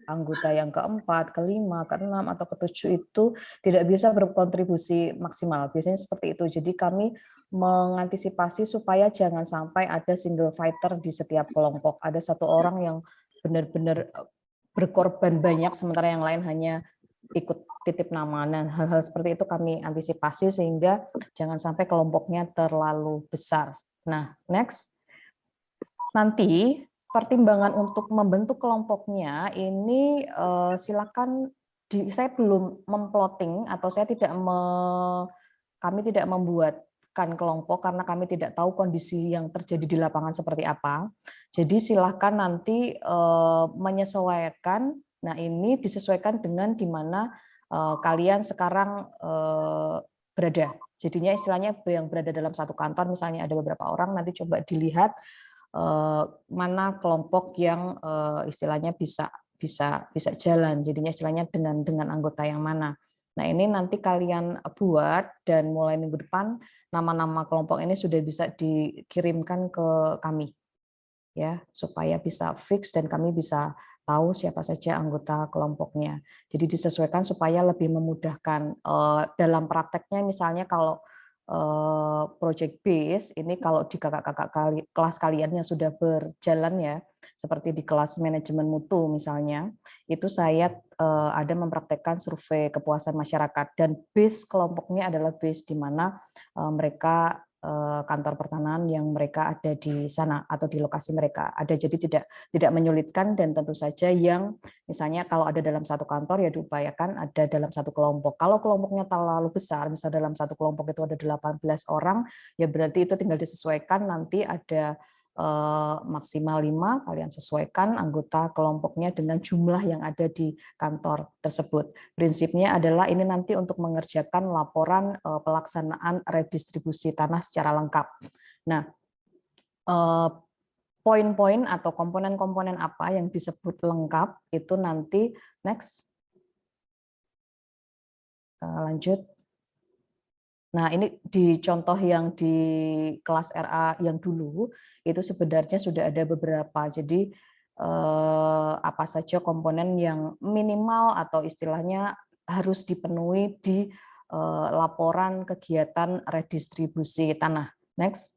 anggota yang keempat, kelima, keenam, atau ketujuh itu tidak bisa berkontribusi maksimal. Biasanya seperti itu. Jadi kami mengantisipasi supaya jangan sampai ada single fighter di setiap kelompok. Ada satu orang yang benar-benar berkorban banyak, sementara yang lain hanya ikut titip nama. Nah, hal-hal seperti itu kami antisipasi sehingga jangan sampai kelompoknya terlalu besar. Nah, next. Nanti pertimbangan untuk membentuk kelompoknya ini silakan saya belum memplotting atau kami tidak membuatkan kelompok karena kami tidak tahu kondisi yang terjadi di lapangan seperti apa. Jadi silakan nanti menyesuaikan. Nah, ini disesuaikan dengan di mana kalian sekarang berada. Jadinya istilahnya yang berada dalam satu kantor, misalnya ada beberapa orang, nanti coba dilihat mana kelompok yang istilahnya bisa jalan, jadinya istilahnya dengan anggota yang mana. Nah, ini nanti kalian buat dan mulai minggu depan nama-nama kelompok ini sudah bisa dikirimkan ke kami ya, supaya bisa fix dan kami bisa tahu siapa saja anggota kelompoknya. Jadi disesuaikan supaya lebih memudahkan dalam prakteknya. Misalnya kalau project base ini, kalau di kakak-kakak kelas kalian yang sudah berjalan ya, seperti di kelas manajemen mutu misalnya, itu saya ada mempraktekkan survei kepuasan masyarakat, dan base kelompoknya adalah base di mana mereka kantor pertanahan yang mereka ada di sana atau di lokasi mereka ada, jadi tidak menyulitkan. Dan tentu saja yang misalnya kalau ada dalam satu kantor ya diupayakan ada dalam satu kelompok. Kalau kelompoknya terlalu besar, misalnya dalam satu kelompok itu ada 18 orang, ya berarti itu tinggal disesuaikan, nanti ada maksimal 5, kalian sesuaikan anggota kelompoknya dengan jumlah yang ada di kantor tersebut. Prinsipnya adalah ini nanti untuk mengerjakan laporan pelaksanaan redistribusi tanah secara lengkap. Nah, poin-poin atau komponen-komponen apa yang disebut lengkap itu nanti next. Lanjut. Nah, ini di contoh yang di kelas RA yang dulu, itu sebenarnya sudah ada beberapa. Jadi, apa saja komponen yang minimal atau istilahnya harus dipenuhi di laporan kegiatan redistribusi tanah. Next.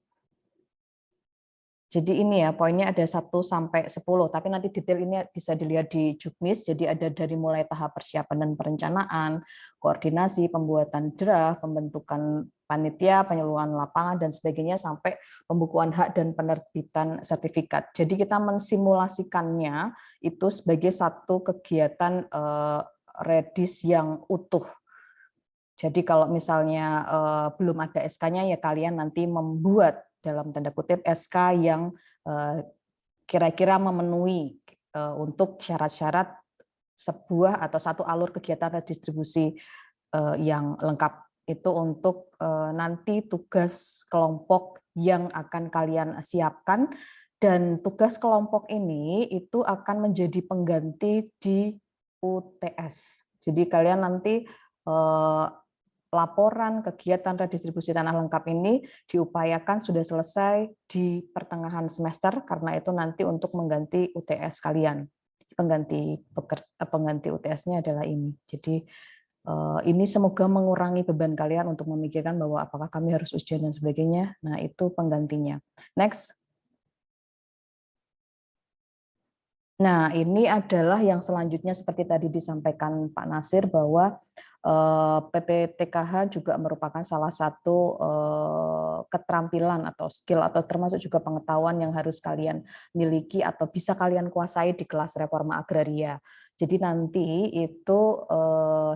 Jadi ini ya, poinnya ada 1 sampai 10, tapi nanti detail ini bisa dilihat di Juknis. Jadi ada dari mulai tahap persiapan dan perencanaan, koordinasi, pembuatan draft, pembentukan panitia, penyeluruhan lapangan, dan sebagainya, sampai pembukuan hak dan penerbitan sertifikat. Jadi kita mensimulasikannya itu sebagai satu kegiatan redis yang utuh. Jadi kalau misalnya belum ada SK-nya, ya kalian nanti membuat dalam tanda kutip SK yang kira-kira memenuhi untuk syarat-syarat sebuah atau satu alur kegiatan redistribusi yang lengkap. Itu untuk nanti tugas kelompok yang akan kalian siapkan, dan tugas kelompok ini itu akan menjadi pengganti di UTS. Jadi kalian nanti laporan kegiatan redistribusi tanah lengkap ini diupayakan sudah selesai di pertengahan semester, karena itu nanti untuk mengganti UTS kalian. Pengganti UTS-nya adalah ini. Jadi ini semoga mengurangi beban kalian untuk memikirkan bahwa apakah kami harus ujian dan sebagainya. Nah, itu penggantinya. Next. Nah, ini adalah yang selanjutnya seperti tadi disampaikan Pak Nasir, bahwa PPTKH juga merupakan salah satu keterampilan atau skill atau termasuk juga pengetahuan yang harus kalian miliki atau bisa kalian kuasai di kelas reforma agraria. Jadi nanti itu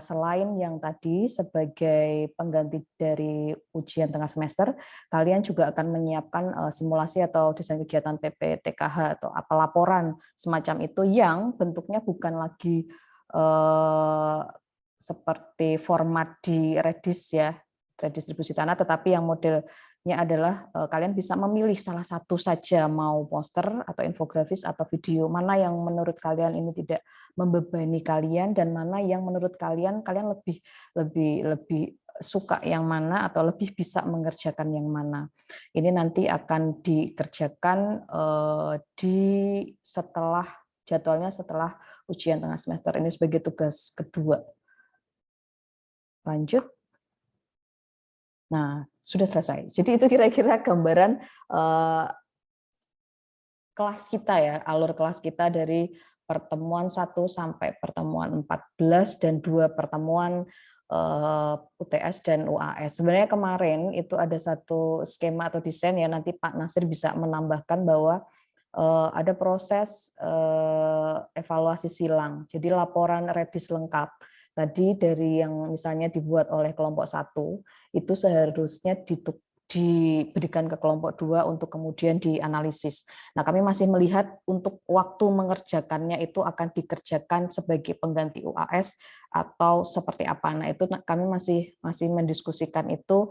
selain yang tadi sebagai pengganti dari ujian tengah semester, kalian juga akan menyiapkan simulasi atau desain kegiatan PPTKH atau apa laporan semacam itu, yang bentuknya bukan lagi seperti format di Redis ya, redistribusi tanah, tetapi yang modelnya adalah kalian bisa memilih salah satu saja, mau poster atau infografis atau video, mana yang menurut kalian ini tidak membebani kalian dan mana yang menurut kalian lebih suka yang mana atau lebih bisa mengerjakan yang mana. Ini nanti akan dikerjakan jadwalnya setelah ujian tengah semester ini sebagai tugas kedua. Lanjut. Nah, sudah selesai. Jadi itu kira-kira gambaran kelas kita ya, alur kelas kita dari pertemuan 1 sampai pertemuan 14 dan 2 pertemuan UTS dan UAS. Sebenarnya kemarin itu ada satu skema atau desain ya, nanti Pak Nasir bisa menambahkan bahwa ada proses evaluasi silang. Jadi laporan redis lengkap. Tadi dari yang misalnya dibuat oleh kelompok 1, itu seharusnya diberikan ke kelompok 2 untuk kemudian dianalisis. Nah, kami masih melihat untuk waktu mengerjakannya itu akan dikerjakan sebagai pengganti UAS atau seperti apa. Nah, itu kami masih mendiskusikan itu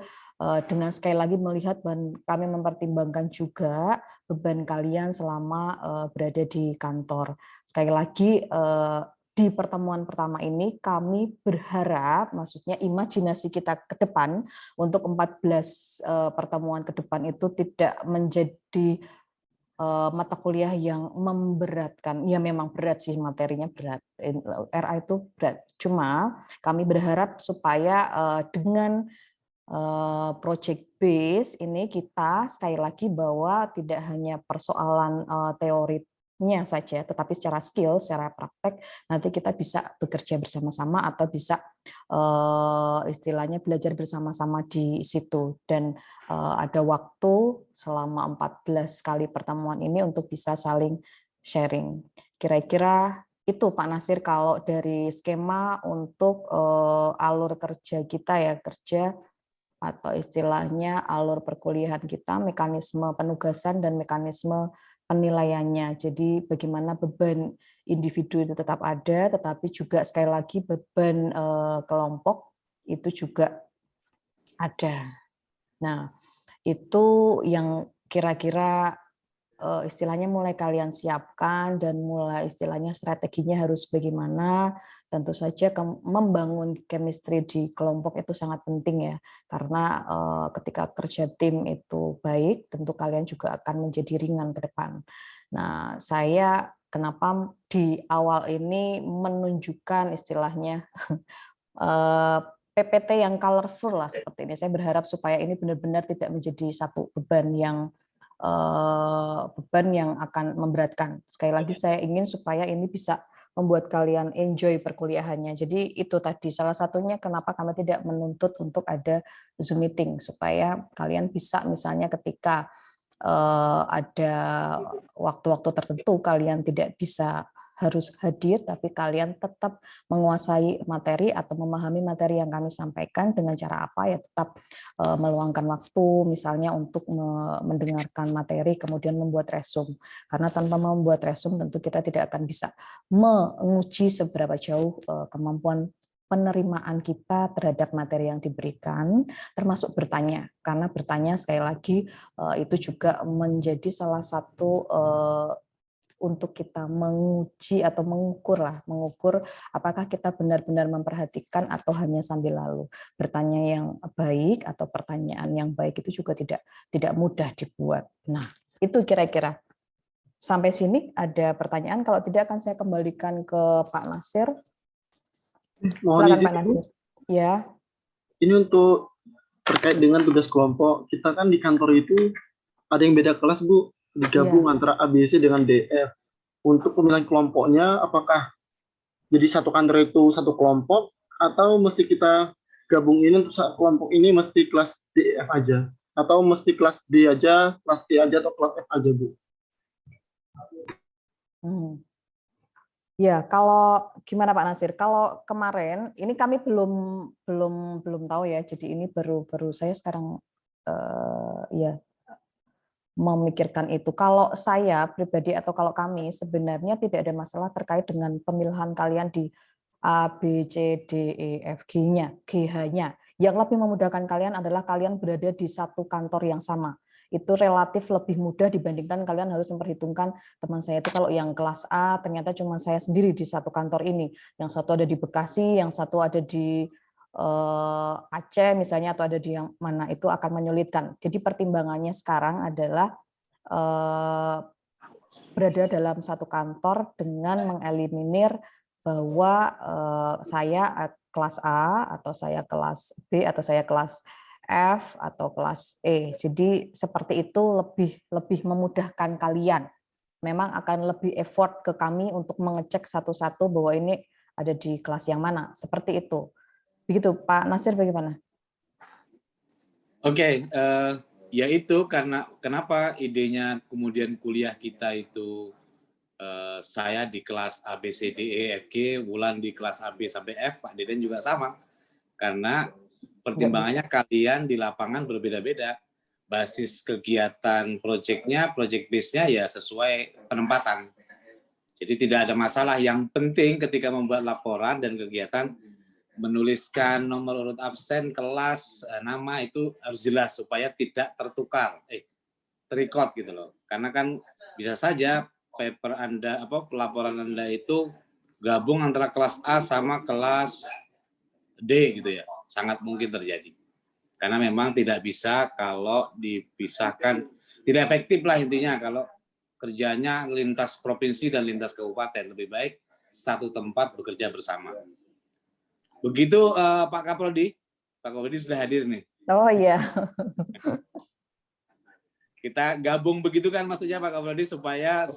dengan sekali lagi melihat dan kami mempertimbangkan juga beban kalian selama berada di kantor. Sekali lagi di pertemuan pertama ini kami berharap, maksudnya imajinasi kita ke depan untuk 14 pertemuan ke depan itu tidak menjadi mata kuliah yang memberatkan. Ya memang berat sih, materinya berat. RA itu berat. Cuma kami berharap supaya dengan project base ini kita sekali lagi bahwa tidak hanya persoalan teorinya saja, tetapi secara skill, secara praktek nanti kita bisa bekerja bersama-sama atau bisa istilahnya belajar bersama-sama di situ, dan ada waktu selama 14 kali pertemuan ini untuk bisa saling sharing. Kira-kira itu Pak Nasir kalau dari skema untuk alur kerja kita ya, kerja atau istilahnya alur perkuliahan kita, mekanisme penugasan dan mekanisme penilaiannya. Jadi bagaimana beban individu itu tetap ada, tetapi juga sekali lagi beban kelompok itu juga ada. Nah, itu yang kira-kira istilahnya mulai kalian siapkan dan mulai istilahnya strateginya harus bagaimana. Tentu saja membangun chemistry di kelompok itu sangat penting ya, karena ketika kerja tim itu baik, tentu kalian juga akan menjadi ringan ke depan. Nah, saya kenapa di awal ini menunjukkan istilahnya PPT yang colorful lah seperti ini. Saya berharap supaya ini benar-benar tidak menjadi satu beban yang akan memberatkan. Sekali lagi saya ingin supaya ini bisa membuat kalian enjoy perkuliahannya. Jadi itu tadi salah satunya kenapa kami tidak menuntut untuk ada Zoom meeting, supaya kalian bisa misalnya ketika ada waktu-waktu tertentu kalian tidak bisa harus hadir, tapi kalian tetap menguasai materi atau memahami materi yang kami sampaikan dengan cara apa ya, tetap meluangkan waktu misalnya untuk mendengarkan materi kemudian membuat resume, karena tanpa membuat resume tentu kita tidak akan bisa menguji seberapa jauh kemampuan penerimaan kita terhadap materi yang diberikan, termasuk bertanya, karena bertanya sekali lagi itu juga menjadi salah satu untuk kita menguji atau mengukur apakah kita benar-benar memperhatikan atau hanya sambil lalu. Bertanya yang baik atau pertanyaan yang baik itu juga tidak mudah dibuat. Nah, itu kira-kira. Sampai sini ada pertanyaan, kalau tidak akan saya kembalikan ke Pak Nasir. Mohon Silakan izin, Pak Nasir. Ya. ini untuk terkait dengan tugas kelompok, kita kan di kantor itu ada yang beda kelas, Bu, digabung antara ABC dengan DF. Untuk pemilihan kelompoknya, apakah jadi satu kantor itu satu kelompok, atau mesti kita gabungin untuk kelompok ini mesti kelas DF aja, atau mesti kelas D aja, kelas D aja, atau kelas F aja, Bu? Ya, kalau gimana Pak Nasir? Kalau kemarin ini kami belum tahu ya. Jadi ini baru saya sekarang ya memikirkan itu. Kalau saya pribadi atau kalau kami sebenarnya tidak ada masalah terkait dengan pemilihan kalian di A, B, C, D, E, F, G-nya, GH-nya. Yang lebih memudahkan kalian adalah kalian berada di satu kantor yang sama. Itu relatif lebih mudah dibandingkan kalian harus memperhitungkan teman saya itu kalau yang kelas A ternyata cuma saya sendiri di satu kantor ini. Yang satu ada di Bekasi, yang satu ada di Aceh misalnya, atau ada di yang mana, itu akan menyulitkan. Jadi pertimbangannya sekarang adalah berada dalam satu kantor dengan mengeliminir bahwa saya kelas A atau saya kelas B atau saya kelas F atau kelas E. Jadi seperti itu lebih memudahkan kalian. Memang akan lebih effort ke kami untuk mengecek satu-satu bahwa ini ada di kelas yang mana. Seperti itu. Begitu, Pak Nasir, bagaimana? Oke, ya itu kenapa idenya kemudian kuliah kita itu saya di kelas A, B, C, D, E, F, G, Wulan di kelas A, B sampai F, Pak Deden juga sama. Karena pertimbangannya kalian di lapangan berbeda-beda. basis kegiatan project-nya, project base-nya ya sesuai penempatan. Jadi tidak ada masalah. Yang penting ketika membuat laporan dan kegiatan, menuliskan nomor urut absen, kelas, nama itu harus jelas supaya tidak tertukar, terrecord gitu loh. Karena kan bisa saja paper Anda, laporan Anda itu gabung antara kelas A sama kelas D gitu ya. Sangat mungkin terjadi. Karena memang tidak bisa kalau dipisahkan, tidak efektif lah intinya kalau kerjanya lintas provinsi dan lintas kabupaten. Lebih baik satu tempat bekerja bersama. Begitu Pak Kaprodi. Pak Kaprodi sudah hadir nih. Oh iya. Kita gabung begitu kan maksudnya Pak Kaprodi supaya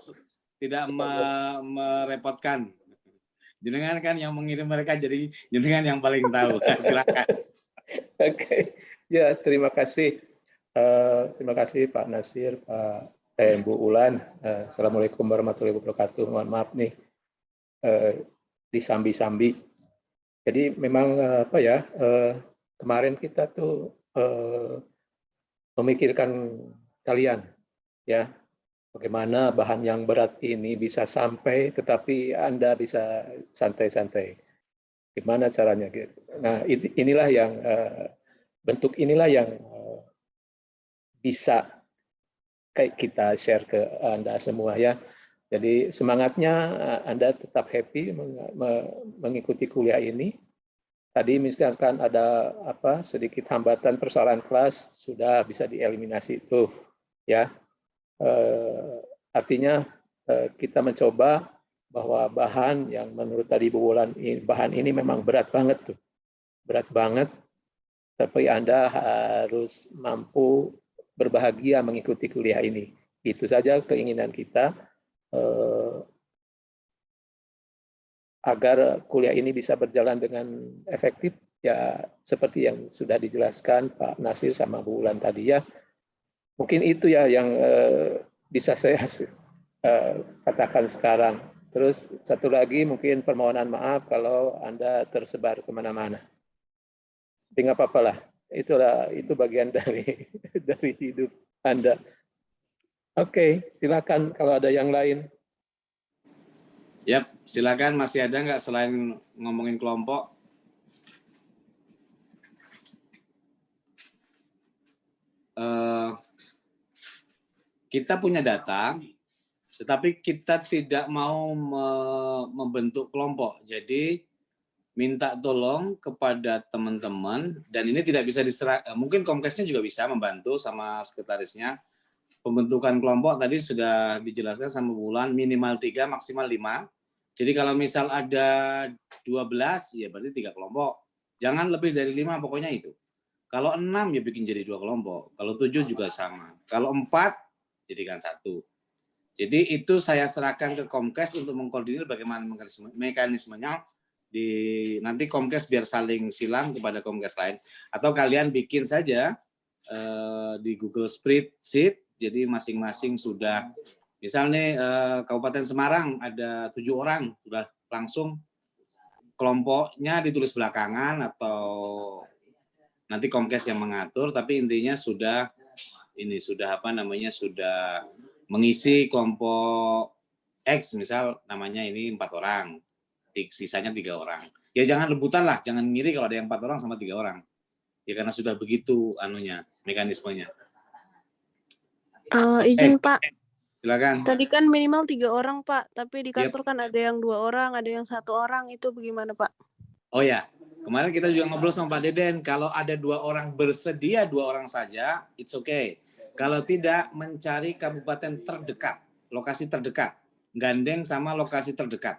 tidak merepotkan. Jenengan kan yang mengirim mereka, jadi jenengan yang paling tahu. Silakan. Oke, ya terima kasih. Terima kasih Pak Nasir, Pak Bu Ulan. Assalamualaikum warahmatullahi wabarakatuh. Mohon maaf nih disambi-sambi. Jadi memang kemarin kita tuh memikirkan kalian ya, bagaimana bahan yang berat ini bisa sampai tetapi Anda bisa santai-santai. Gimana caranya gitu. Nah, inilah yang bentuk inilah yang bisa kayak kita share ke Anda semua ya. Jadi semangatnya Anda tetap happy mengikuti kuliah ini. Tadi misalkan ada sedikit hambatan persoalan kelas sudah bisa dieliminasi itu ya. Artinya kita mencoba bahwa bahan yang menurut tadi Bu Wulan, bahan ini memang berat banget tuh. Berat banget, tapi Anda harus mampu berbahagia mengikuti kuliah ini. Itu saja keinginan kita agar kuliah ini bisa berjalan dengan efektif ya, seperti yang sudah dijelaskan Pak Nasir sama Bu Wulan tadi ya. Mungkin itu ya yang bisa saya katakan sekarang. Terus satu lagi mungkin permohonan maaf kalau Anda tersebar kemana-mana. Tapi nggak apa-apa lah. Itu bagian dari hidup Anda. Oke, silakan kalau ada yang lain. Yap, silakan. Masih ada nggak selain ngomongin kelompok? Kita punya data, tetapi kita tidak mau membentuk kelompok. Jadi minta tolong kepada teman-teman, dan ini tidak bisa diserah, mungkin Komkesnya juga bisa membantu sama sekretarisnya. Pembentukan kelompok tadi sudah dijelaskan sama bulan, minimal 3, maksimal 5. Jadi kalau misal ada 12, ya berarti 3 kelompok. Jangan lebih dari 5, pokoknya itu. Kalau 6, ya bikin jadi 2 kelompok. Kalau 7 juga sama. Kalau 4, jadikan 1. Jadi itu saya serahkan ke Komkes untuk mengkoordinir bagaimana mekanismenya. Nanti Komkes biar saling silang kepada Komkes lain. Atau kalian bikin saja di Google Spreadsheet. Jadi masing-masing sudah, misalnya Kabupaten Semarang ada 7 orang, sudah langsung kelompoknya ditulis belakangan atau nanti Komkes yang mengatur, tapi intinya sudah sudah mengisi kelompok X, misal namanya ini 4 orang, sisanya 3 orang. Ya jangan rebutan lah, jangan ngiri kalau ada yang 4 orang sama 3 orang. Ya karena sudah begitu mekanismenya. Izin Pak. Silakan. Tadi kan minimal 3 orang Pak, tapi di kantor kan ada yang 2 orang, ada yang 1 orang, itu bagaimana Pak? Oh ya, kemarin kita juga ngobrol sama Pak Deden, kalau ada 2 orang bersedia 2 orang saja, it's okay. Kalau tidak, mencari kabupaten terdekat, lokasi terdekat, gandeng sama lokasi terdekat.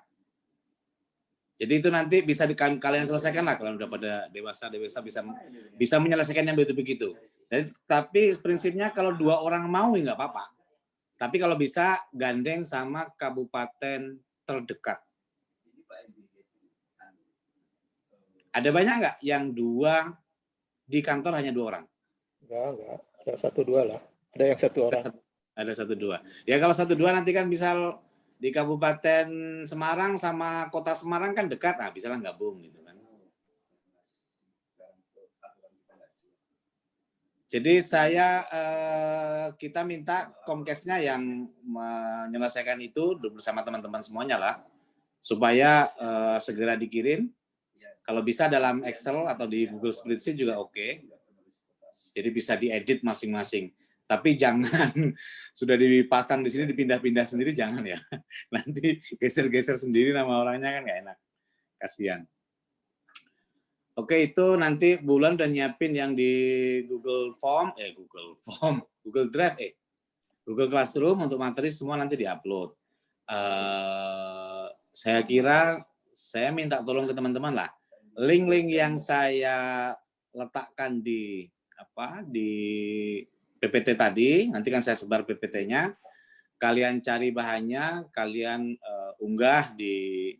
Jadi itu nanti bisa kalian selesaikan lah, kalau udah pada dewasa bisa menyelesaikan yang begitu. Tapi prinsipnya kalau 2 orang mau ya nggak apa-apa. Tapi kalau bisa gandeng sama kabupaten terdekat. Ada banyak nggak yang 2 di kantor hanya 2 orang? Enggak. Ada 1-2 lah. Ada yang 1 orang. Ada 1-2. Ya kalau 1-2 nanti kan misal di Kabupaten Semarang sama Kota Semarang kan dekat, nah bisa lah gabung gitu kan. Jadi kita minta Comcast-nya yang menyelesaikan itu bersama teman-teman semuanya lah, supaya segera dikirim. Kalau bisa dalam Excel atau di Google Spreadsheet juga oke. Jadi bisa diedit masing-masing. Tapi jangan sudah dipasang di sini dipindah-pindah sendiri, jangan ya. Nanti geser-geser sendiri nama orangnya kan nggak enak. Kasihan. Oke, itu nanti Bulan udah nyiapin yang di Google Drive, Google Classroom untuk materi semua nanti diupload. Saya kira saya minta tolong ke teman-teman lah. Link-link yang saya letakkan di PPT tadi, nanti kan saya sebar PPT-nya. Kalian cari bahannya, kalian unggah di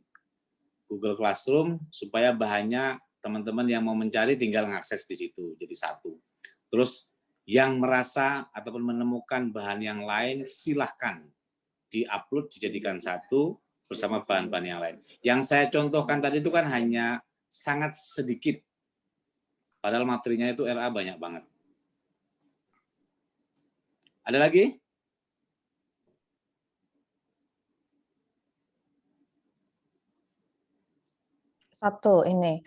Google Classroom supaya bahannya teman-teman yang mau mencari tinggal mengakses di situ, jadi satu. Terus yang merasa ataupun menemukan bahan yang lain, silahkan di-upload, dijadikan satu bersama bahan-bahan yang lain. Yang saya contohkan tadi itu kan hanya sangat sedikit, padahal materinya itu RA banyak banget. Ada lagi? Satu ini.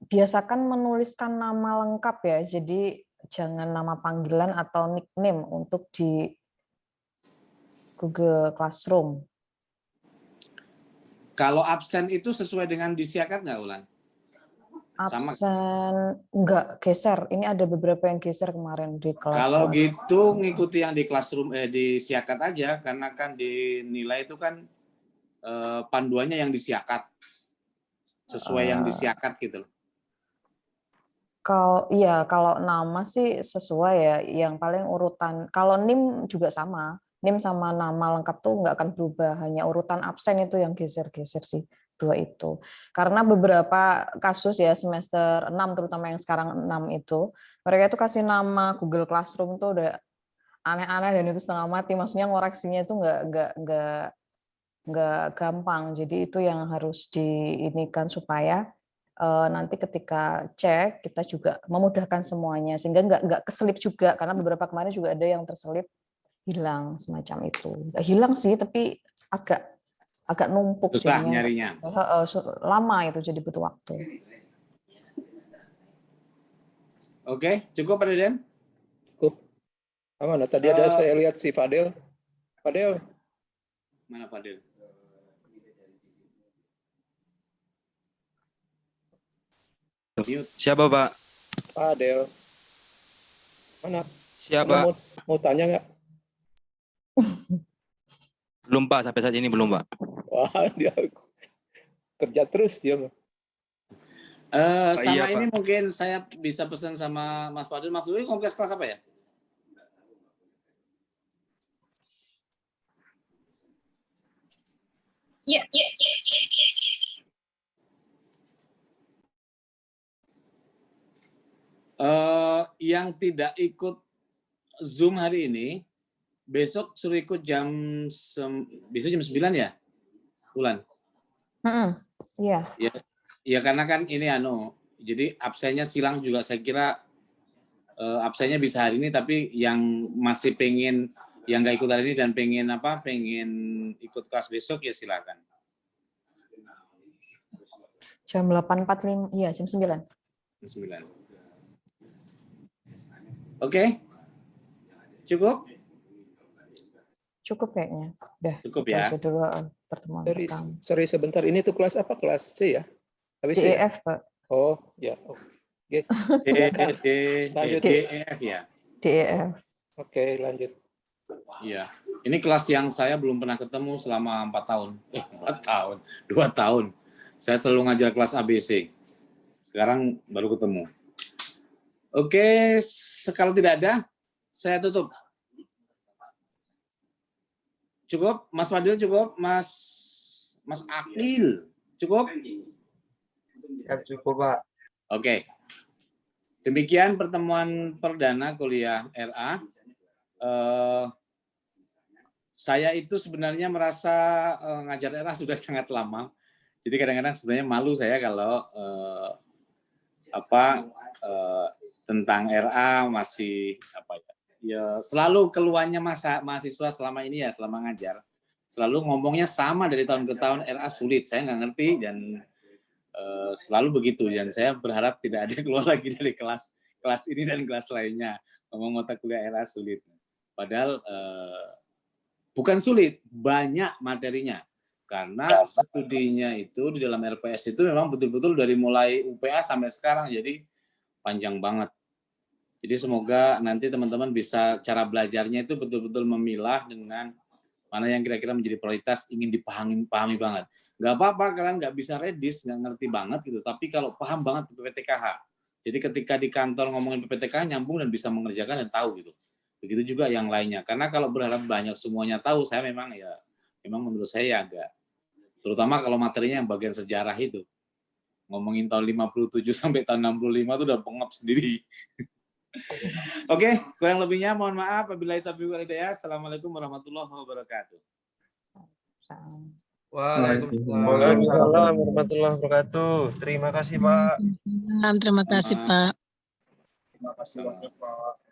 Biasakan menuliskan nama lengkap ya, jadi jangan nama panggilan atau nickname untuk di Google Classroom. Kalau absen itu sesuai dengan disiakat nggak, Ulan? Absen enggak, geser. Ini ada beberapa yang geser kemarin di kelas. Kalau gitu ngikuti yang di Classroom di siakat aja, karena kan dinilai itu kan panduannya yang disiakat. Sesuai yang disiakat gitu loh. Kalau nama sih sesuai ya, yang paling urutan. Kalau NIM juga sama. NIM sama nama lengkap tuh nggak akan berubah, hanya urutan absen itu yang geser-geser sih, dua itu. Karena beberapa kasus ya semester 6 terutama yang sekarang 6 itu, mereka itu kasih nama Google Classroom tuh udah aneh-aneh dan itu setengah mati. Maksudnya ngoreksinya itu nggak gampang. Jadi itu yang harus diinikan supaya nanti ketika cek kita juga memudahkan semuanya sehingga nggak keselip juga, karena beberapa kemarin juga ada yang terselip hilang semacam itu. Nggak hilang sih, tapi agak numpuk. Susah nyarinya. Lama itu, jadi butuh waktu. Oke, cukup Pak Deden? Cukup. Mana tadi ada saya lihat si Fadel. Fadel. Mana Fadel? Siapa Pak? Fadel. Mana? Siapa? Mau tanya nggak? Belum Pak, sampai saat ini belum Pak. Wah, dia kerja terus dia. Sama iya, ini Pak. mungkin saya bisa pesan sama Mas Fadil. Maksudnya Comcast kelas apa ya? Yang tidak ikut Zoom hari ini, besok suruh ikut besok jam 9 ya, Ulan? Iya. Ya karena kan ini jadi absennya silang juga saya kira absennya bisa hari ini, tapi yang masih pengen yang nggak ikut hari ini dan pengen ikut kelas besok ya silakan. Jam 8.45, iya jam 9. Jam 9. Oke. Cukup? Cukup kayaknya. Udah. Cukup ya. Dulu pertemuan pertama. Sorry sebentar, ini tuh kelas apa? Kelas C ya? DEF, Pak. Oh, ya. Oke. DEF ya. DEF. Oke, lanjut. Iya. Ini kelas yang saya belum pernah ketemu selama 4 tahun. 2 tahun. Saya selalu ngajar kelas ABC. Sekarang baru ketemu. Oke, kalau tidak ada, saya tutup. Cukup, Mas Fadil cukup, Mas Akil cukup? Ya, cukup Pak. Oke. Demikian pertemuan perdana kuliah RA. Saya itu sebenarnya merasa ngajar RA sudah sangat lama. Jadi kadang-kadang sebenarnya malu saya kalau tentang RA masih apa ya? Ya selalu keluhannya mahasiswa selama ini ya, selama ngajar, selalu ngomongnya sama dari tahun ke tahun, RA sulit. Saya nggak ngerti dan selalu begitu. Dan saya berharap tidak ada keluar lagi dari kelas ini dan kelas lainnya ngomong mata kuliah RA sulit. Padahal bukan sulit, banyak materinya. Karena studinya itu di dalam RPS itu memang betul-betul dari mulai UPA sampai sekarang, jadi panjang banget. Jadi semoga nanti teman-teman bisa cara belajarnya itu betul-betul memilah dengan mana yang kira-kira menjadi prioritas, ingin dipahami banget. Nggak apa-apa kalian nggak bisa redis, nggak ngerti banget gitu, tapi kalau paham banget PPTKH. Jadi ketika di kantor ngomongin PPTKH nyambung dan bisa mengerjakan dan tahu gitu. Begitu juga yang lainnya. Karena kalau berharap banyak semuanya tahu, saya memang menurut saya agak, terutama kalau materinya yang bagian sejarah itu. Ngomongin tahun 57 sampai tahun 65 itu udah pengap sendiri. Oke, kurang lebihnya mohon maaf. Wabillahi taufiq wal hidayah. Assalamualaikum warahmatullahi wabarakatuh. Waalaikumsalam warahmatullahi wabarakatuh. Terima kasih, Pak. Terima kasih, Pak. Terima kasih, Pak.